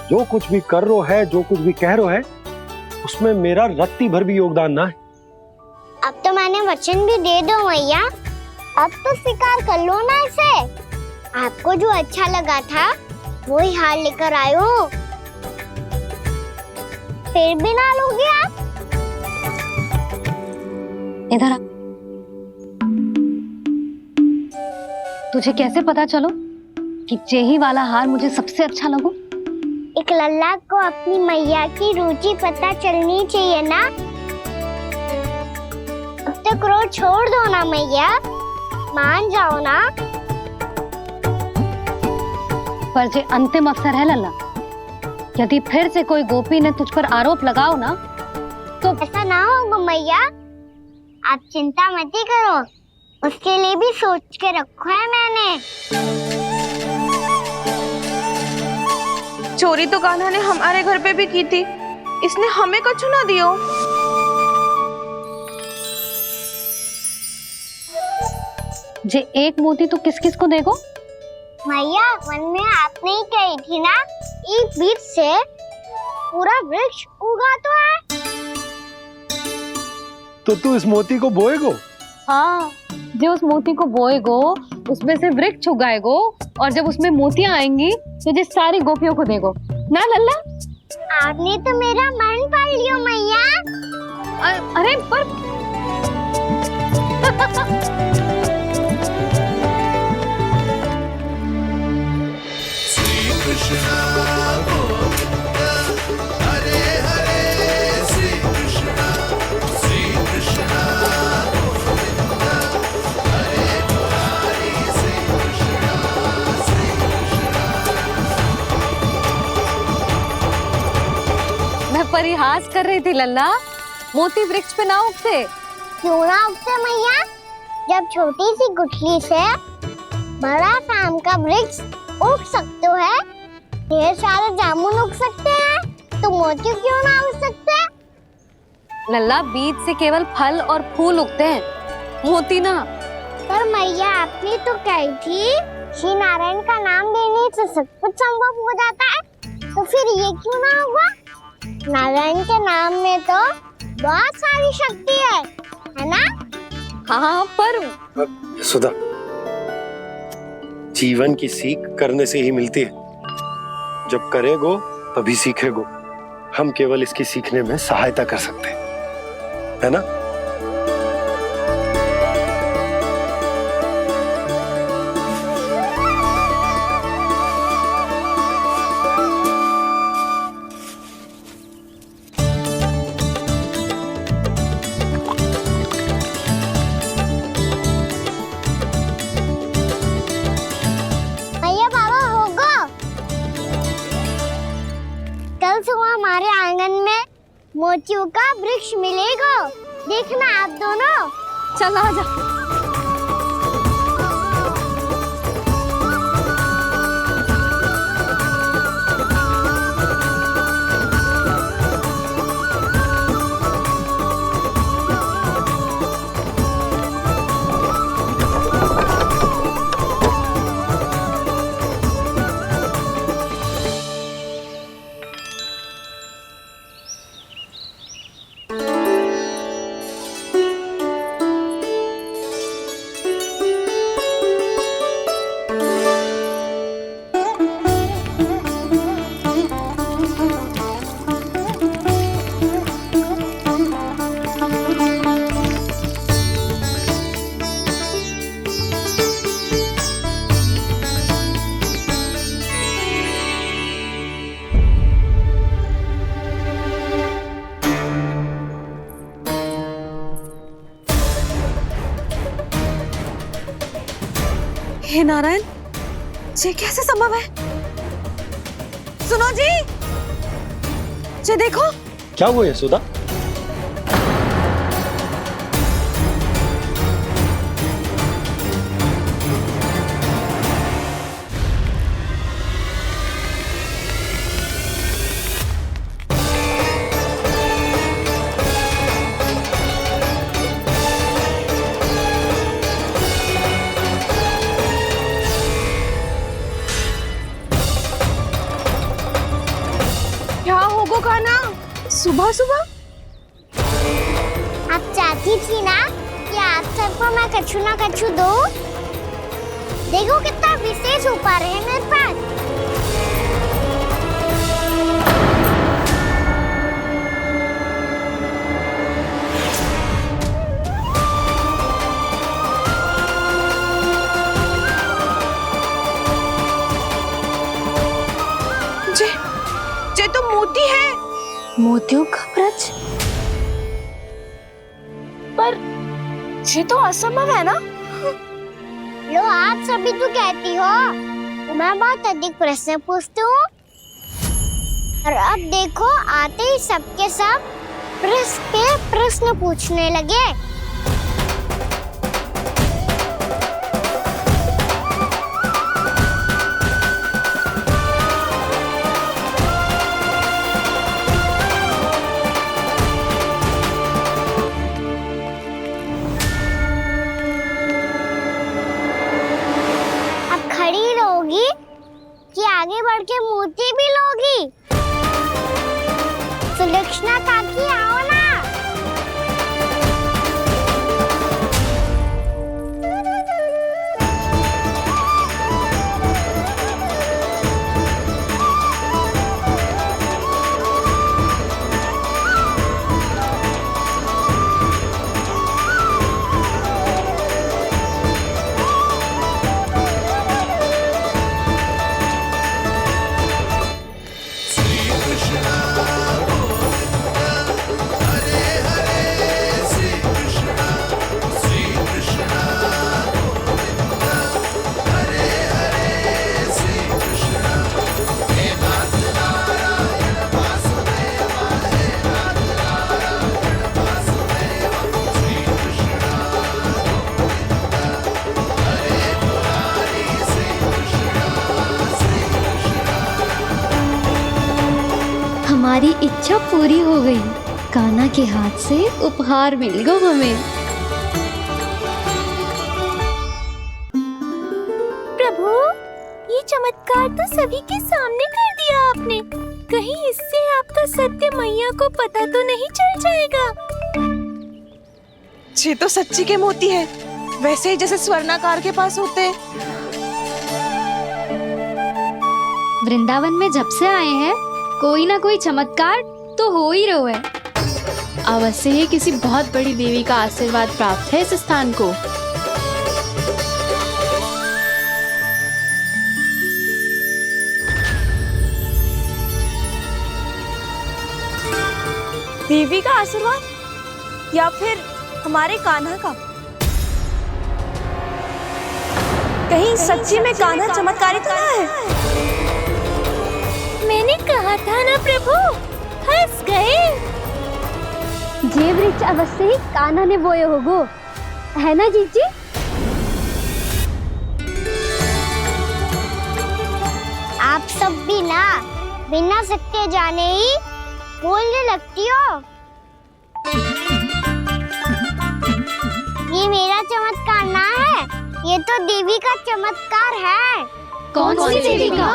जो कुछ भी कर रो है, जो कुछ भी कह रो है, उसमें मेरा रत्ती भर भी योगदान ना है। अब तो मैंने वचन भी दे दो मैया, अब तो स्वीकार कर लो ना इसे। आपको जो अच्छा लगा था वही हार लेकर आयो, फिर भी ना लोगे आप? इधर आ। तुझे कैसे पता चलो कि यही वाला हार मुझे सबसे अच्छा लगो? एक लल्ला को अपनी मैया की रुचि पता चलनी चाहिए ना। अब तो क्रोध छोड़ दो ना मैया, मान जाओ ना। पर जे अंतिम अवसर है लल्ला, यदि फिर से कोई गोपी ने तुझ पर आरोप लगाओ ना तो ऐसा ना होगा मैया, आप चिंता मत करो, उसके लिए भी सोच के रखा है मैंने। चोरी तो कान्हा ने हमारे घर पे भी की थी, इसने हमें कछु ना दियो। जे एक मोती तो किस किस को देगो? मैया, मन में आपने ही कही थी ना, एक बीज से पूरा वृक्ष उगा तो है। तो तू इस मोती को बोएगो? हाँ, जो उस मोती को बोएगो उसमें से वृक्ष उगाएगो और जब उसमें मोतियां आएंगी तो जो सारी गोपियों को देगो ना लल्ला। आपने तो मेरा मन पढ़ लियो मैया। अरे पर श्री कृष्ण गोविंद हरे हरे, श्री कृष्ण गोविंद हरे मुरारी, श्री कृष्ण मैं परिहास कर रही थी लल्ला, मोती वृक्ष पे ना उगते। क्यों ना उगते मैया? जब छोटी सी गुठली से बड़ा आम का वृक्ष उग सकते है, ढेर सारे जामुन उग सकते हैं, तो मोती क्यों ना उग सकते? लल्ला, बीज से केवल फल और फूल उगते हैं, मोती ना। पर मैया, आपने तो कही थी श्री नारायण का नाम लेने से सब कुछ संभव हो जाता है, तो फिर ये क्यों ना होगा? नारायण के नाम में तो बहुत सारी शक्ति है ना? हाँ, पर सुधा, जीवन की सीख करने से ही मिलती है। जब करेगो तभी सीखेगो। हम केवल इसकी सीखने में सहायता कर सकते हैं, है ना? को हमारे आंगन में मोतियों का वृक्ष मिलेगा। देखना आप दोनों। चल आ जा। हे नारायण, ये कैसे संभव है? सुनो जी, ये देखो। क्या हुआ यशोदा? क्या होगा कान्हा सुबह सुबह? आप चाहती थी ना कि आप सबको मैं कछु ना कछु दूं। देखो कितना विशेष उपहार है मेरे पास। ये तो मोती है। मोतियों का ब्रज? पर ये तो असंभव है ना। लो आप सभी तो कहती हो, मैं बहुत अधिक प्रश्न पूछती हूँ। और अब देखो आते ही सबके सब प्रश्न पे प्रश्न पूछने लगे। कि आगे बढ़ के मोती भी लोगी। सुलक्षणा काकी आओ ना। हमारी इच्छा पूरी हो गई। कान्हा के हाथ से उपहार मिल गया हमें। प्रभु, ये चमत्कार तो सभी के सामने कर दिया आपने। कहीं इससे आपका सत्य मैया को पता तो नहीं चल जाएगा? ये तो सच्ची के मोती है, वैसे ही जैसे स्वर्णाकार के पास होते हैं। वृंदावन में जब से आए हैं कोई ना कोई चमत्कार तो हो ही रहा है। अवश्य ही किसी बहुत बड़ी देवी का आशीर्वाद प्राप्त है इस स्थान को। देवी का आशीर्वाद या फिर हमारे कान्हा का? कहीं सच्ची में कान्हा चमत्कारी तो ना है? मैंने कहा था ना प्रभु, हंस गए। ये वृक्ष अवश्य ही कान्हा ने बोए होगो, है ना जीजी? आप सब भी ना बिना सत्य जाने ही बोलने लगती हो। ये मेरा चमत्कार ना है, ये तो देवी का चमत्कार है। कौन सी देवी का?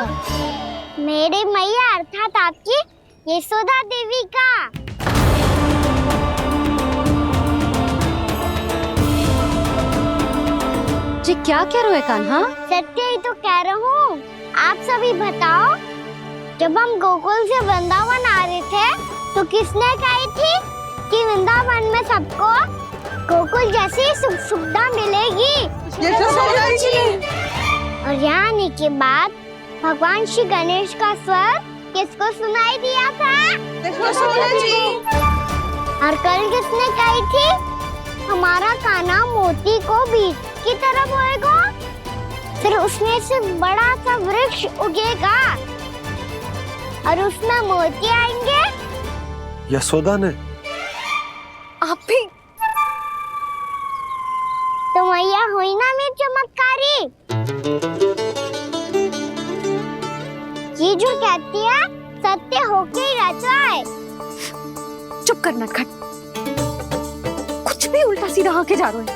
मेरे मैया अर्थात आपकी यशोदा देवी का। जी क्या कह रहे हो कान्हा? सत्य ही तो कह रहा हूँ। आप सभी बताओ, जब हम गोकुल से वृंदावन आ रहे थे तो किसने कही थी कि वृंदावन में सबको गोकुल जैसी सुख सुविधा मिलेगी? और यहाँ आने के बाद भगवान श्री गणेश का स्वर किसको सुनाई दिया था? और कल किसने कही थी हमारा कान्हा मोती को बीज की तरह बोएगा, फिर उसमें से बड़ा सा वृक्ष उगेगा और उसमें मोती आएंगे? यशोदा ने। आप भी तो मैया हुई ना मेरी चमत्कारी। ये जो कहती है सत्य होके ही रहता है। चुप करना खट, कुछ भी उल्टा सीधा होके जा रहे हो।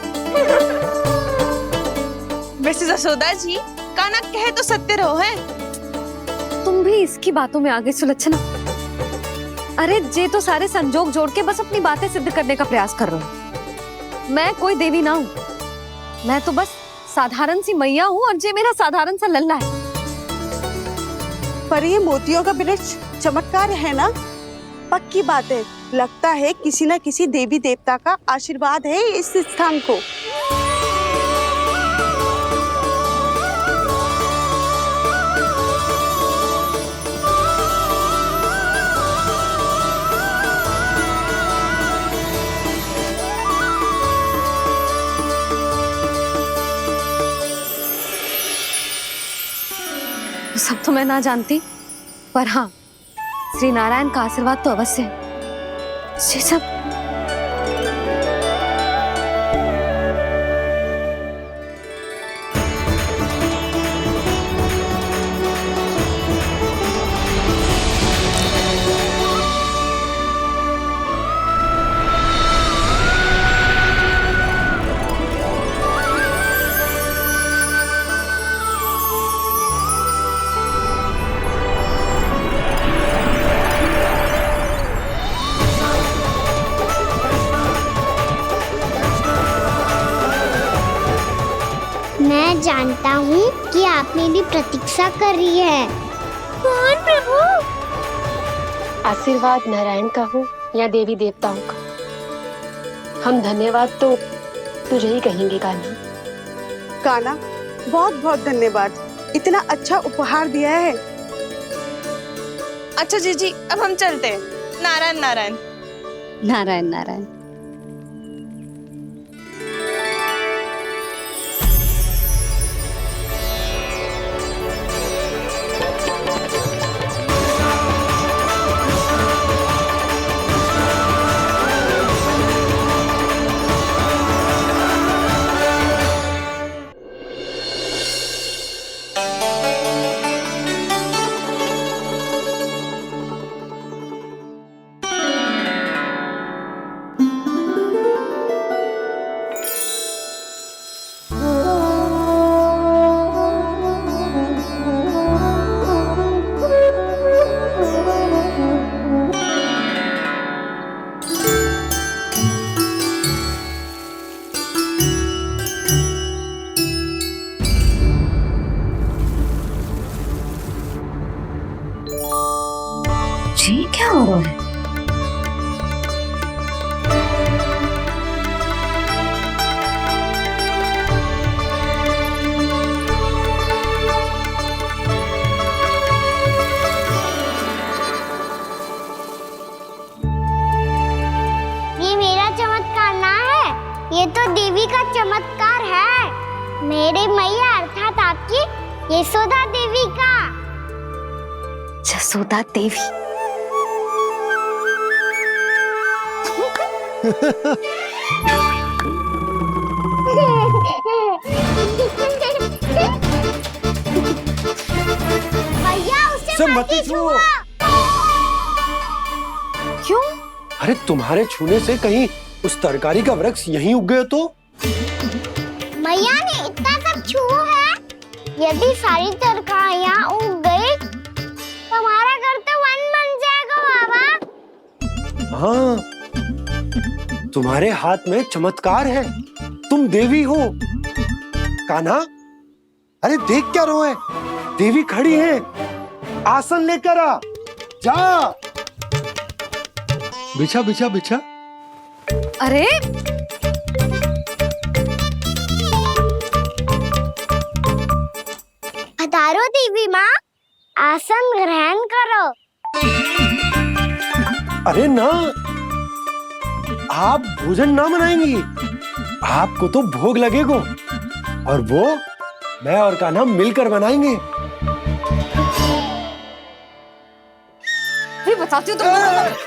वैसे यशोदा जी, कान्हा कहे तो सत्य रहो है। तुम भी इसकी बातों में आगे सुलझ ना। अरे जे तो सारे संजोग जोड़ के बस अपनी बातें सिद्ध करने का प्रयास कर रहे हो। मैं कोई देवी ना हूँ, मैं तो बस साधारण सी मैया हूँ और जे मेरा साधारण सा लल्ला है। पर ये मोतियों का वृक्ष चमत्कार है ना? पक्की बात है, लगता है किसी न किसी देवी देवता का आशीर्वाद है इस स्थान को। सब तो मैं ना जानती, पर हाँ, श्री नारायण का आशीर्वाद तो अवश्य है। ये सब मैं जानता हूँ कि आप मेरी प्रतीक्षा कर रही है। कौन प्रभु? आशीर्वाद नारायण का हो या देवी देवताओं का, हम धन्यवाद तो तुझे ही कहेंगे कान्हा। कान्हा, बहुत बहुत धन्यवाद, इतना अच्छा उपहार दिया है। अच्छा जीजी, अब हम चलते हैं। नारायण नारायण। नारायण नारायण। जी क्या हो रहा है? ये मेरा चमत्कार ना है, ये तो देवी का चमत्कार है। मेरे मैया अर्थात आपकी यशोदा देवी का। जसोदा देवी। भैया उसे मत छुओ। क्यों? अरे तुम्हारे छूने से कहीं उस तरकारी का वृक्ष यहीं उग गए तो? मैया ने इतना सब छुआ है, यदि सारी तरकारियां उग गई तो हमारा घर तो वन बन जाएगा बाबा। हाँ, तुम्हारे हाथ में चमत्कार है, तुम देवी हो। कान्हा, अरे देख क्या रोए, देवी खड़ी है, आसन लेकर आ, जा। बिछा बिछा बिछा। अरे पधारो देवी माँ, आसन ग्रहण करो। अरे ना, आप भोजन ना बनाएंगी, आपको तो भोग लगेगा, और वो मैं और कान्हा मिलकर बनाएंगे। फिर बताती हूँ तुमको।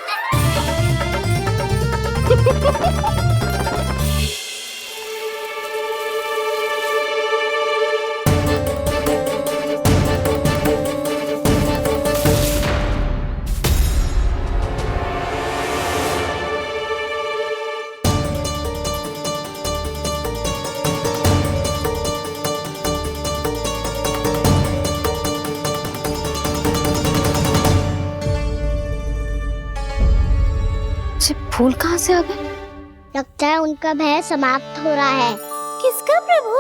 फूल कहाँ से आ गए? लगता है उनका भय समाप्त हो रहा है। किसका प्रभु?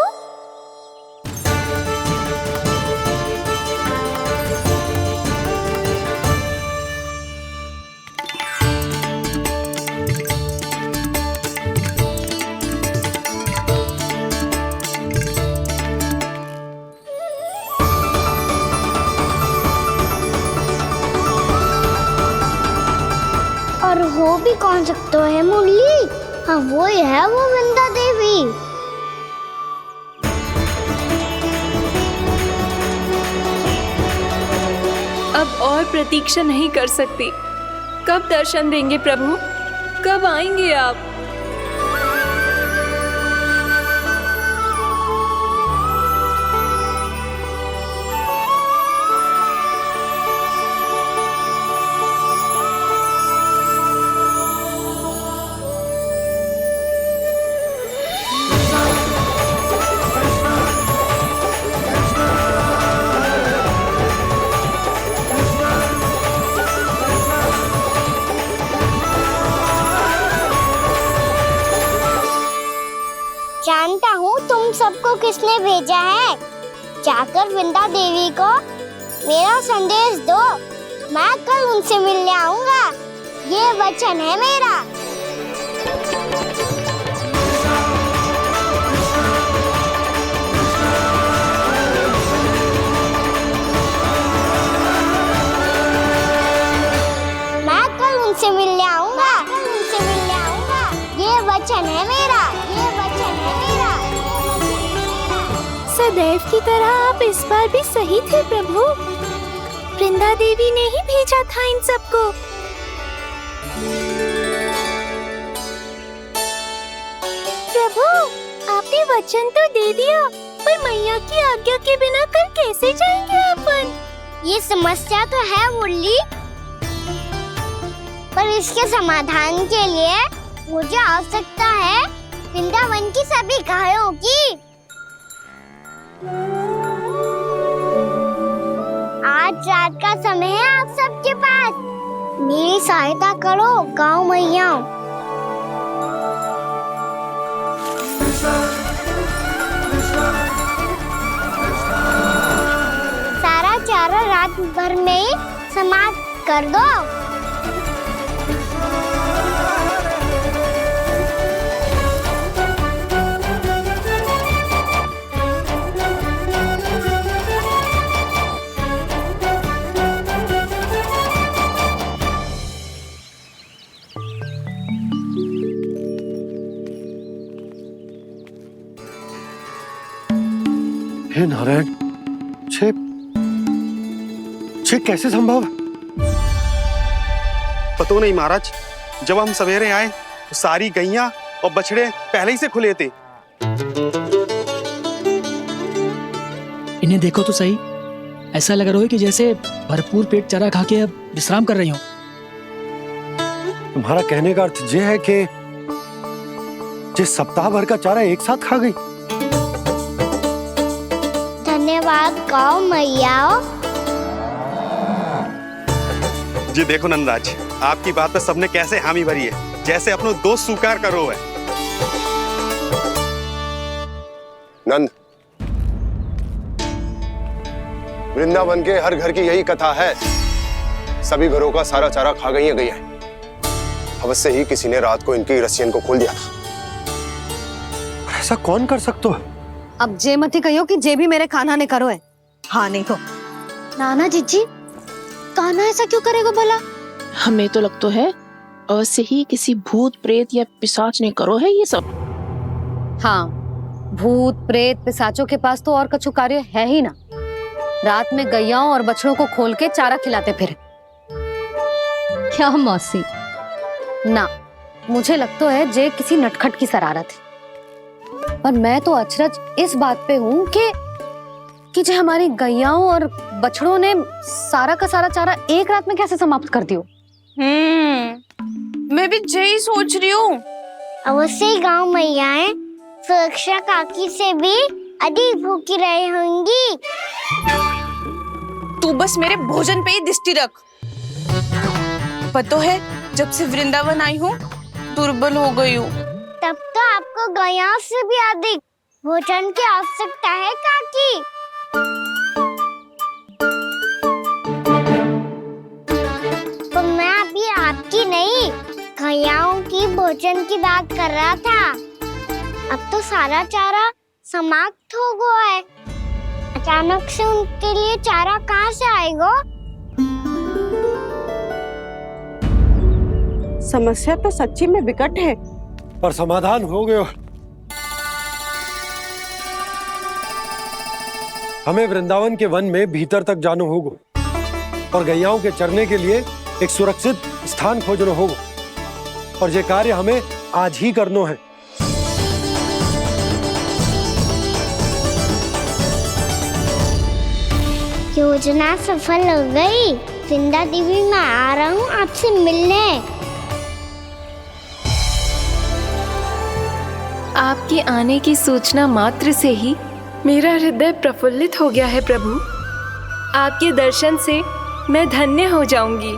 और हो भी कौन सकता है मुरली? हाँ वो ही है, वो वृंदा देवी। अब और प्रतीक्षा नहीं कर सकती। कब दर्शन देंगे प्रभु? कब आएंगे आप? जानता हूँ तुम सबको किसने भेजा है। जाकर वृंदा देवी को मेरा संदेश दो, मैं कल उनसे मिलने आऊंगा, ये वचन है मेरा। मैं कल उनसे मिलने आऊंगा, ये वचन है मेरा, ये वचन है मेरा। सदैव की तरह आप इस बार भी सही थे प्रभु। वृंदा देवी ने ही भेजा था इन सबको। प्रभु, आपने वचन तो दे दिया, पर मैया की आज्ञा के बिना कल कैसे जाएंगे अपन? ये समस्या तो है मुरली, पर इसके समाधान के लिए मुझे आवश्यकता है वृंदावन की सभी गायों की। आज रात का समय है आप सबके पास, मेरी सहायता करो गाँव मैया। सारा चारा रात भर में ही समाप्त कर दो। हे नारायण, ये कैसे संभव? पता नहीं महाराज, जब हम सवेरे आए तो सारी गैया और बछड़े पहले ही से खुले थे। इन्हें देखो तो सही, ऐसा लग रहा है कि जैसे भरपूर पेट चारा खा के अब विश्राम कर रही हूँ। तुम्हारा कहने का अर्थ ये है कि जिस सप्ताह भर का चारा एक साथ खा गई। धन्यवाद गाओ मैया। जी देखो नंदराज, आपकी बात पे सबने कैसे हामी भरी है, जैसे अपनो दोस्त स्वीकार करो है। नंद, वृंदावन के हर घर की यही कथा है, सभी घरों का सारा चारा खा गई है। अवश्य ही किसी ने रात को इनकी रस्सियन को खोल दिया था। ऐसा कौन कर सकता है? अब जे मती कहियो कि जे भी मेरे कान्हा ने करो है। हाँ नहीं तो नाना जीजी, कान्हा ऐसा क्यों करेगा भला? हमें तो लगता है अवश्य ही किसी भूत प्रेत या पिशाच ने करो है ये सब। हाँ, भूत प्रेत पिशाचों के पास तो और कछु कार्य है ही ना। रात में गैयाओं और बछड़ों को खोल के चारा खिलाते फिर। क्या मौसी? ना, मुझे लगता है जे किसी नटखट की शरारत है। पर मैं तो अचरज इस बात पे हूँ कि जो हमारी गैयाओं और बछड़ों ने सारा का सारा चारा एक रात में कैसे समाप्त कर दियो। मैं भी यही सोच रही हूँ। अवश्य ही गाँव मैयाएं सुरक्षा काकी से भी अधिक भूखी रही होंगी। तू बस मेरे भोजन पे ही दृष्टि रख। पता है, जब से वृंदावन आई हूँ दुर्बल हो गई हूँ। तब तो आपको गैया से भी अधिक भोजन की आवश्यकता है काकी। तो मैं अभी आपकी नहीं, गैयाओं की भोजन की बात कर रहा था। अब तो सारा चारा समाप्त हो गया है, अचानक से उनके लिए चारा कहाँ से आएगा? समस्या तो सच्ची में विकट है, पर समाधान हो गया। हमें वृंदावन के वन में भीतर तक जाना होगा और गैयाओं के चरने के लिए एक सुरक्षित स्थान खोजना होगा, और ये कार्य हमें आज ही करना है। योजना सफल हो गई। वृंदा देवी, मैं आ रहा हूँ आपसे मिलने। आपके आने की सूचना मात्र से ही मेरा हृदय प्रफुल्लित हो गया है प्रभु। आपके दर्शन से मैं धन्य हो जाऊंगी।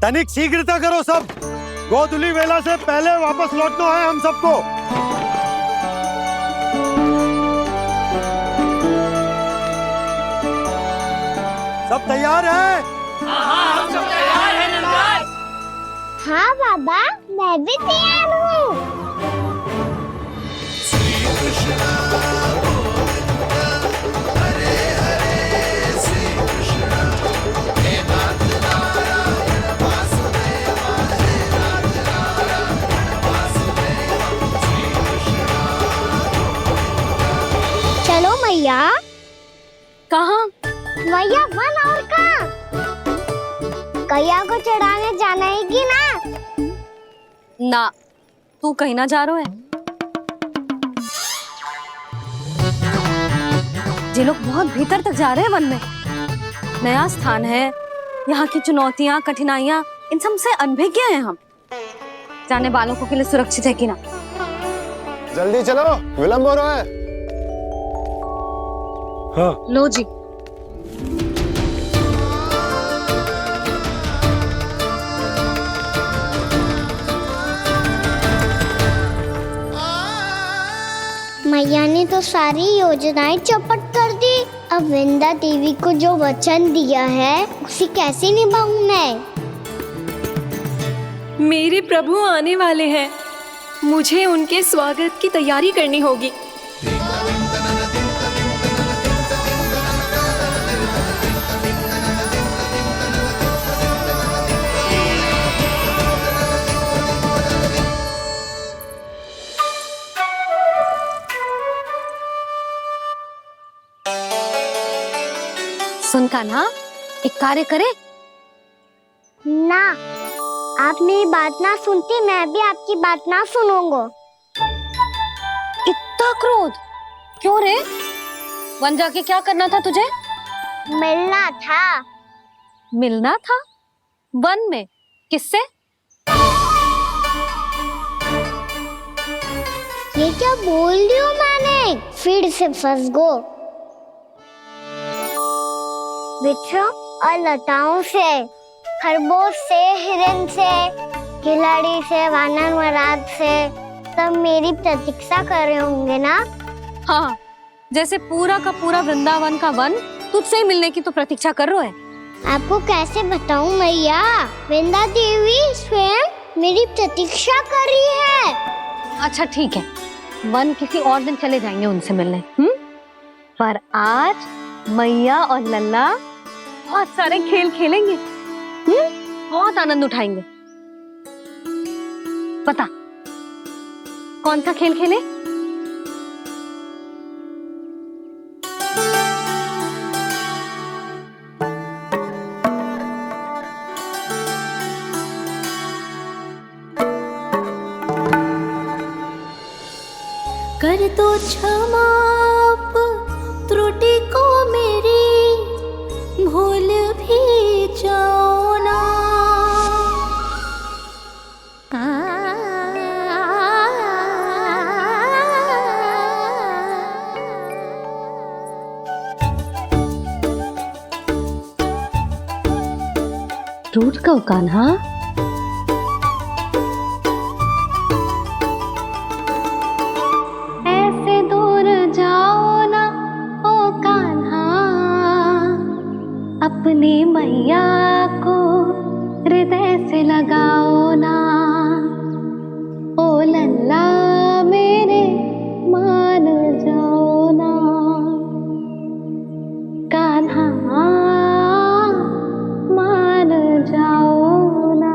तनिक शीघ्रता करो सब, गोधुली वेला से पहले वापस लौटना है हम सबको। सब तैयार है? हाँ, हम सब तैयार हैं नंदराज। हाँ बाबा, मैं भी तैयार हूँ। श्री कृष्णा हरे हरे, श्री कृष्णा हे नाथ नारायण वासुदेव, हे नाथ नारायण वासुदेव, श्री कृष्णा। चलो मैया। कहाँ? मैया वन और कहाँ? गैया को चढ़ाने जाना है कि ना? ना, तू कहीं ना जा रहा है। ये लोग बहुत भीतर तक जा रहे हैं वन में। नया स्थान है, यहाँ की चुनौतियाँ, कठिनाइयाँ, इन सब से अनभिज्ञ हैं हम। जाने वालों के लिए सुरक्षित है कि ना? जल्दी चलो, विलंब हो रहा है। हाँ। लो जी। मैया ने तो सारी योजनाएं चौपट कर दी। अब वृंदा देवी को जो वचन दिया है उसे कैसे निभाऊं मैं? मेरे प्रभु आने वाले हैं, मुझे उनके स्वागत की तैयारी करनी होगी। सुन कान्हा, एक कार्य करे। ना, आप मेरी बात ना सुनती, मैं भी आपकी बात ना सुनूंगा। इतना क्रोध क्यों रे? वन जाके क्या करना था तुझे? मिलना था। मिलना था? वन में? किससे? ये क्या बोल रही हूँ मैंने? फिर से फंस गो। वृक्षों और लताओं से, खरगोश से, हिरन से, खिलाड़ी से, वानर महाराज से, सब मेरी प्रतीक्षा कर रहे होंगे ना? हाँ, जैसे पूरा का पूरा वृंदावन का वन तुझसे ही मिलने की तो प्रतीक्षा कर रहा है। आपको कैसे बताऊं मैया, वृंदा देवी स्वयं मेरी प्रतीक्षा कर रही है। अच्छा ठीक है, वन किसी और दिन चले जाएंगे उनसे मिलने। पर आज मैया और लल्ला बहुत सारे खेल खेलेंगे। बहुत आनंद उठाएंगे। पता कौन सा खेल खेले? कर दो क्षमा त्रुटि को मेरी, भूल भी जाओ ना। रूठ कब कान्हा? ऐसे दूर जाओ ना ओ कान्हा, अपनी मैया को हृदय से लगाओ ना। ओ लल्ला मेरे मान जाओ ना, कान्हा मान जाओ ना।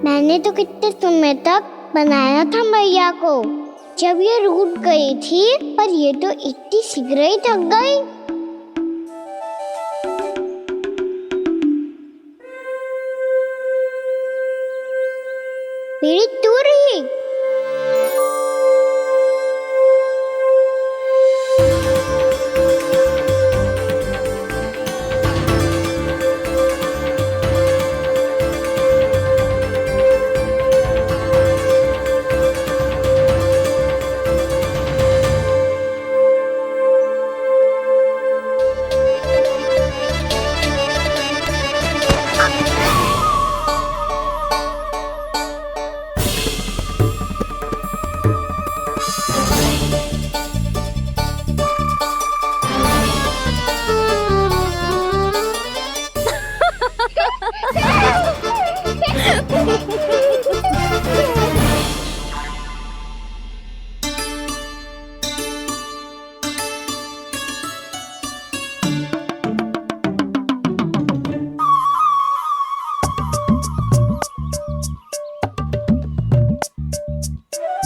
मैंने तो कितने समय तक बनाया था मैया को, जब ये रूठ गई थी, पर ये तो इतनी शीघ्र ही थक गई। मेरी दूर ही।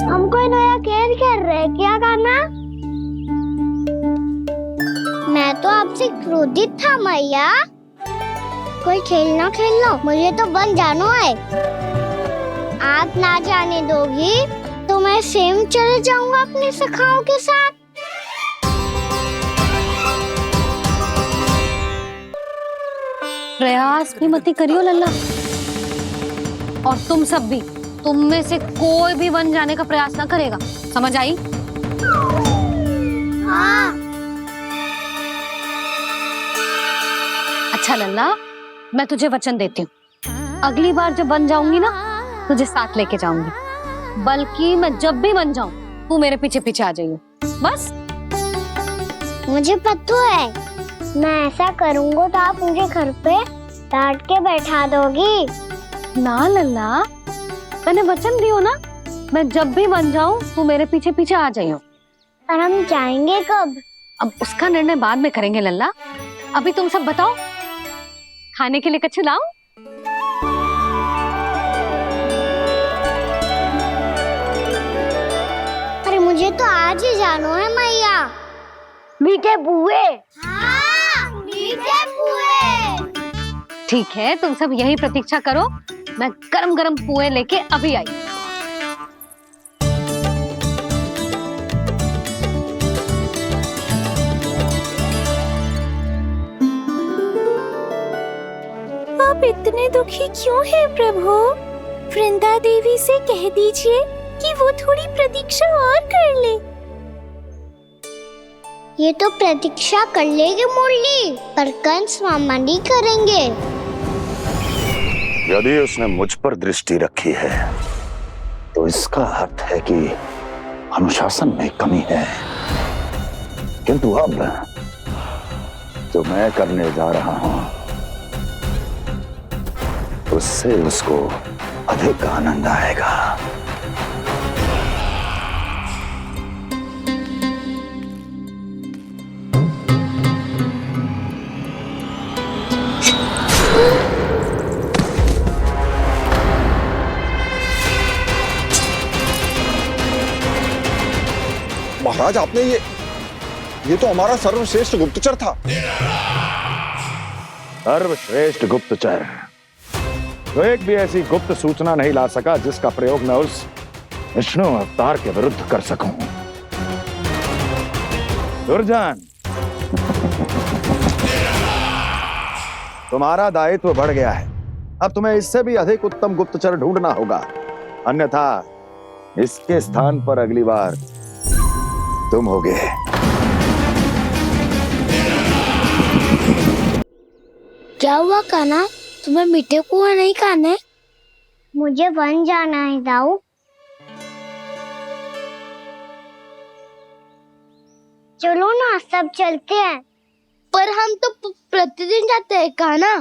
हमको नया खेल खेल रहे, क्या करना? मैं तो आपसे क्रोधित था मैया। कोई खेलना खेल लो, मुझे तो बन जानो है। आप ना जाने दोगी तो मैं स्वयं चले जाऊंगा अपने सखाओं के साथ। प्रयास भी मत करियो लल्ला, और तुम सब भी, तुम में से कोई भी वन जाने का प्रयास ना करेगा, समझ आई? हाँ। अच्छा लल्ला, मैं तुझे वचन देती हूँ, अगली बार जब वन जाऊंगी ना, तुझे साथ लेके जाऊंगी। बल्कि मैं जब भी वन जाऊं, तू मेरे पीछे पीछे आ जाइए, बस। मुझे पता है, मैं ऐसा करूंगा तो आप मुझे घर पे डांट के बैठा दोगी। ना लल्ला, मैंने वचन दियो ना, मैं जब भी वन जाऊं तू मेरे पीछे पीछे आ जाइयो। पर हम जाएंगे कब? अब उसका निर्णय बाद में करेंगे लल्ला। अभी तुम सब बताओ, खाने के लिए कच्छु लाऊं? अरे मुझे तो आज ही जाना है मैया। मीठे पुए। हाँ, मीठे पुए। ठीक है, तुम सब यही प्रतीक्षा करो, मैं गरम गरम पुए लेके अभी आई। आप इतने दुखी क्यों हैं प्रभु? वृंदा देवी से कह दीजिए कि वो थोड़ी प्रतीक्षा और कर ले। ये तो प्रतीक्षा कर लेगी मुरली, पर कंस मामा नहीं करेंगे। यदि उसने मुझ पर दृष्टि रखी है तो इसका अर्थ है कि अनुशासन में कमी है। किंतु अब जो मैं करने जा रहा हूं उससे उसको अधिक आनंद आएगा। महाराज, आपने ये तो हमारा सर्वश्रेष्ठ गुप्तचर था। सर्वश्रेष्ठ गुप्तचर तो एक भी ऐसी गुप्त सूचना नहीं ला सका जिसका प्रयोग मैं उस विष्णु अवतार के विरुद्ध कर सकूं। दुर्जन, तुम्हारा दायित्व बढ़ गया है। अब तुम्हें इससे भी अधिक उत्तम गुप्तचर ढूंढना होगा, अन्यथा इसके स्थान पर अगली बार तुम होगे। क्या हुआ कान्हा, तुम्हें मीठे पुआ नहीं खाने? मुझे वन जाना है दाऊ। चलो ना, सब चलते हैं। पर हम तो प्रतिदिन जाते हैं कान्हा।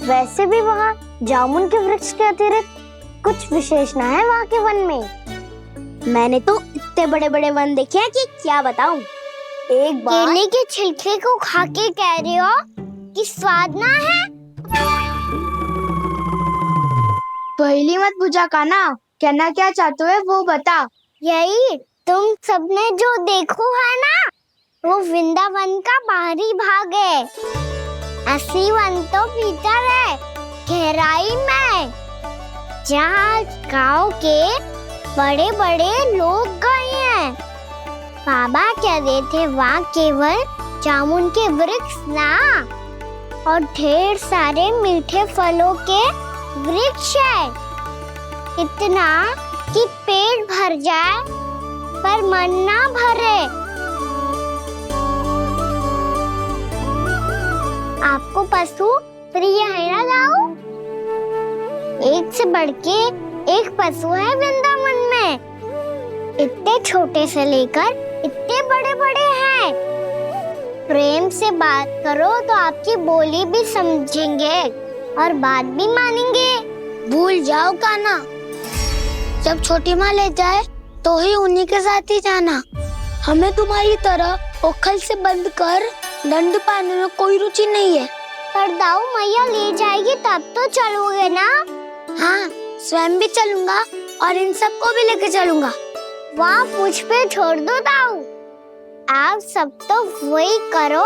वैसे भी वहाँ जामुन के वृक्ष के अतिरिक्त कुछ विशेष ना है वहाँ के वन में। मैंने तो इतने बड़े बड़े वन देखे हैं कि क्या बताऊं। एक बार केले के छिलके को खा के कह रहे हो कि स्वाद ना है? पहली मत बुझा कान्हा, कहना क्या चाहते हो वो बता। यही तुम सबने जो देखो है ना, वो वृंदावन का बाहरी भाग है। असली वन तो भीतर है, गहराई में, जहाँ गांव के बड़े बड़े लोग गए हैं। बाबा कह रहे थे वहाँ केवल जामुन के वृक्ष ना, और ढेर सारे मीठे फलों के वृक्ष है। इतना कि पेट भर जाए पर मन ना भरे। आपको पशु प्रिय है ना दाऊ? एक से बढ़ के एक पशु है वृंदावन में। इतने छोटे से लेकर इतने बड़े बड़े हैं। प्रेम से बात करो तो आपकी बोली भी समझेंगे और बात भी मानेंगे। भूल जाओ कान्हा, जब छोटी माँ ले जाए तो ही उन्हीं के साथ ही जाना। हमें तुम्हारी तरह ओखल से बंद कर दंड पाने में कोई रुचि नहीं है। पर दाऊ मैया ले जाएगी तब तो चलोगे ना? हाँ, स्वयं भी चलूंगा और इन सबको भी लेके चलूंगा। वहाँ मुझ पे छोड़ दो दाऊ। आप सब तो वही करो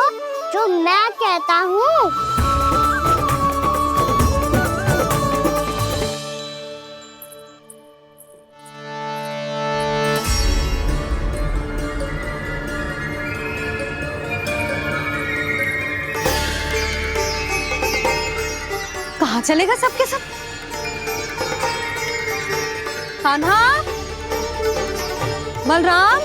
जो मैं कहता हूँ। कहाँ चलेगा सबके सब? कान्हा, बलराम,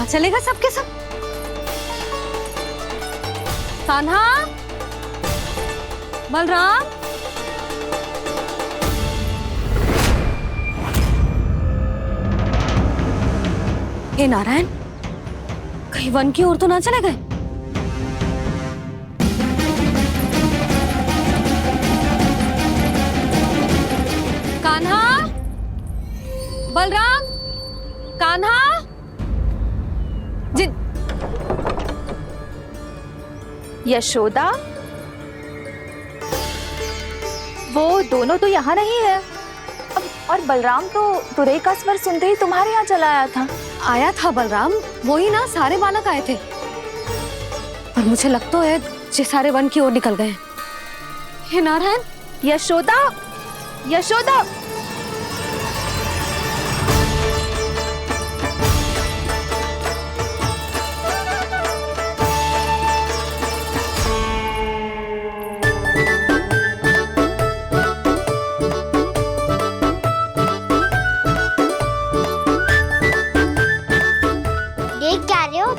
चलेगा सबके सब? कान्हा, बलराम, हे नारायण, कहीं वन की ओर तो ना चले गए? कान्हा, बलराम, कान्हा, यशोदा, वो दोनों तो यहाँ नहीं है। और बलराम तो तुरई का स्वर सुनते ही तुम्हारे यहाँ चला आया था। आया था बलराम, वही ना सारे बालक आए थे। पर मुझे लगता है ये सारे वन की ओर निकल गए। हे नारायण, यशोदा, यशोदा,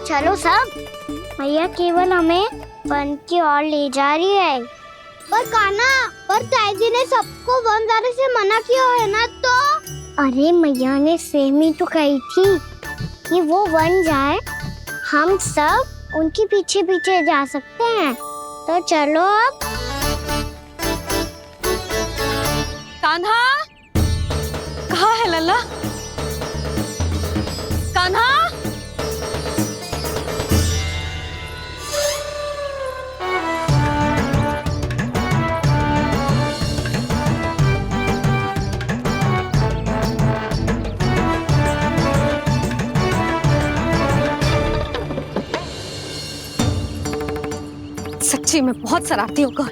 चलो सब, मैया केवल हमें वन की ओर ले जा रही है। पर कान्हा, पर ताईजी ने सबको वन जाने से मना किया है ना तो? अरे मैया ने सेमी तो कही थी कि वो वन जाए, हम सब उनके पीछे पीछे जा सकते हैं। तो चलो अब। कान्हा, कहाँ है लल्ला? कान्हा, सच्ची में बहुत शरारती होगा।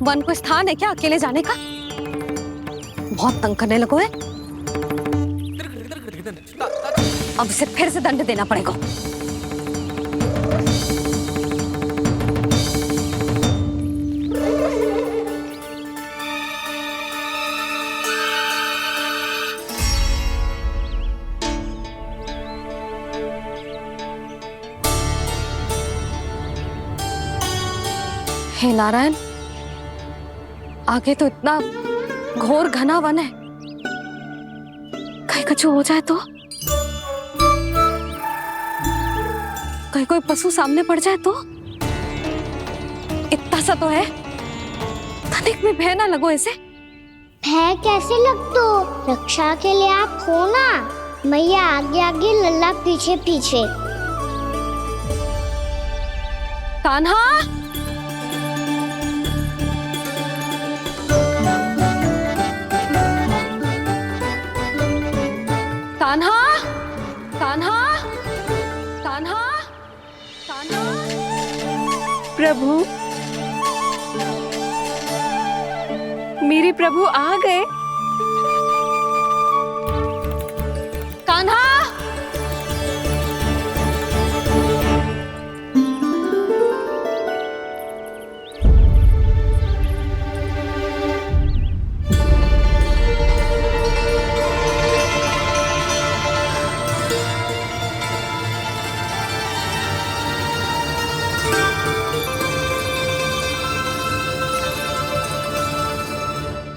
वन को स्थान है क्या अकेले जाने का? बहुत तंग करने लगो है। अब इसे फिर से दंड देना पड़ेगा। हे नारायण, आगे तो इतना घोर घना वन है, कहीं कुछ हो जाए तो? कहीं कोई पशु सामने पड़ जाए तो? इतना सा तो है, तनिक भी भय ना लगो इसे। भय कैसे लग तो? रक्षा के लिए आप हो ना। मैया आगे आगे, लल्ला पीछे पीछे। कान्हा, कान्हा, कान्हा, कान्हा, कान्हा। प्रभु, मेरे प्रभु आ गए। कान्हा,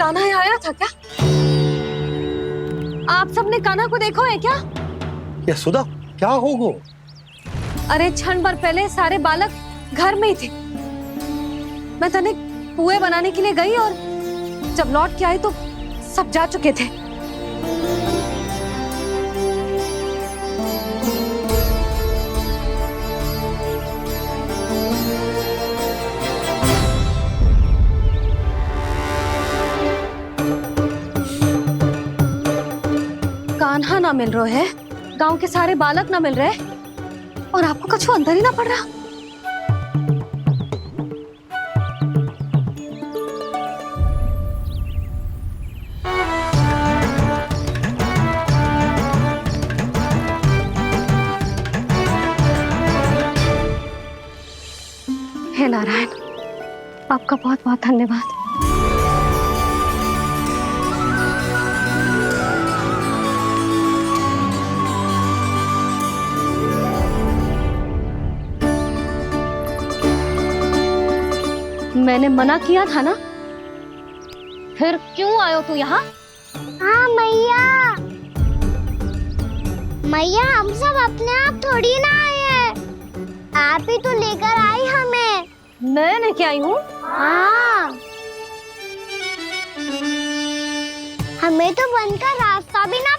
कान्हा यहाँ आया था क्या? आप सबने कान्हा को देखो है क्या? यशोदा, क्या हो गो? अरे क्षण भर पहले सारे बालक घर में ही थे। मैं तनिक पुए बनाने के लिए गई और जब लौट के आई तो सब जा चुके थे। कान्हा ना मिल रहा है, गांव के सारे बालक ना मिल रहे, और आपको कुछ अंदर ही ना पड़ रहा। हे नारायण, आपका बहुत बहुत धन्यवाद। मैंने मना किया था ना, फिर क्यों आयो तू यहाँ? हाँ मैया, मैया हम सब अपने आप थोड़ी ना आए हैं, आप ही तो लेकर आई हमें। मैं लेके आई हूँ? हाँ, हमें तो बनकर रास्ता भी ना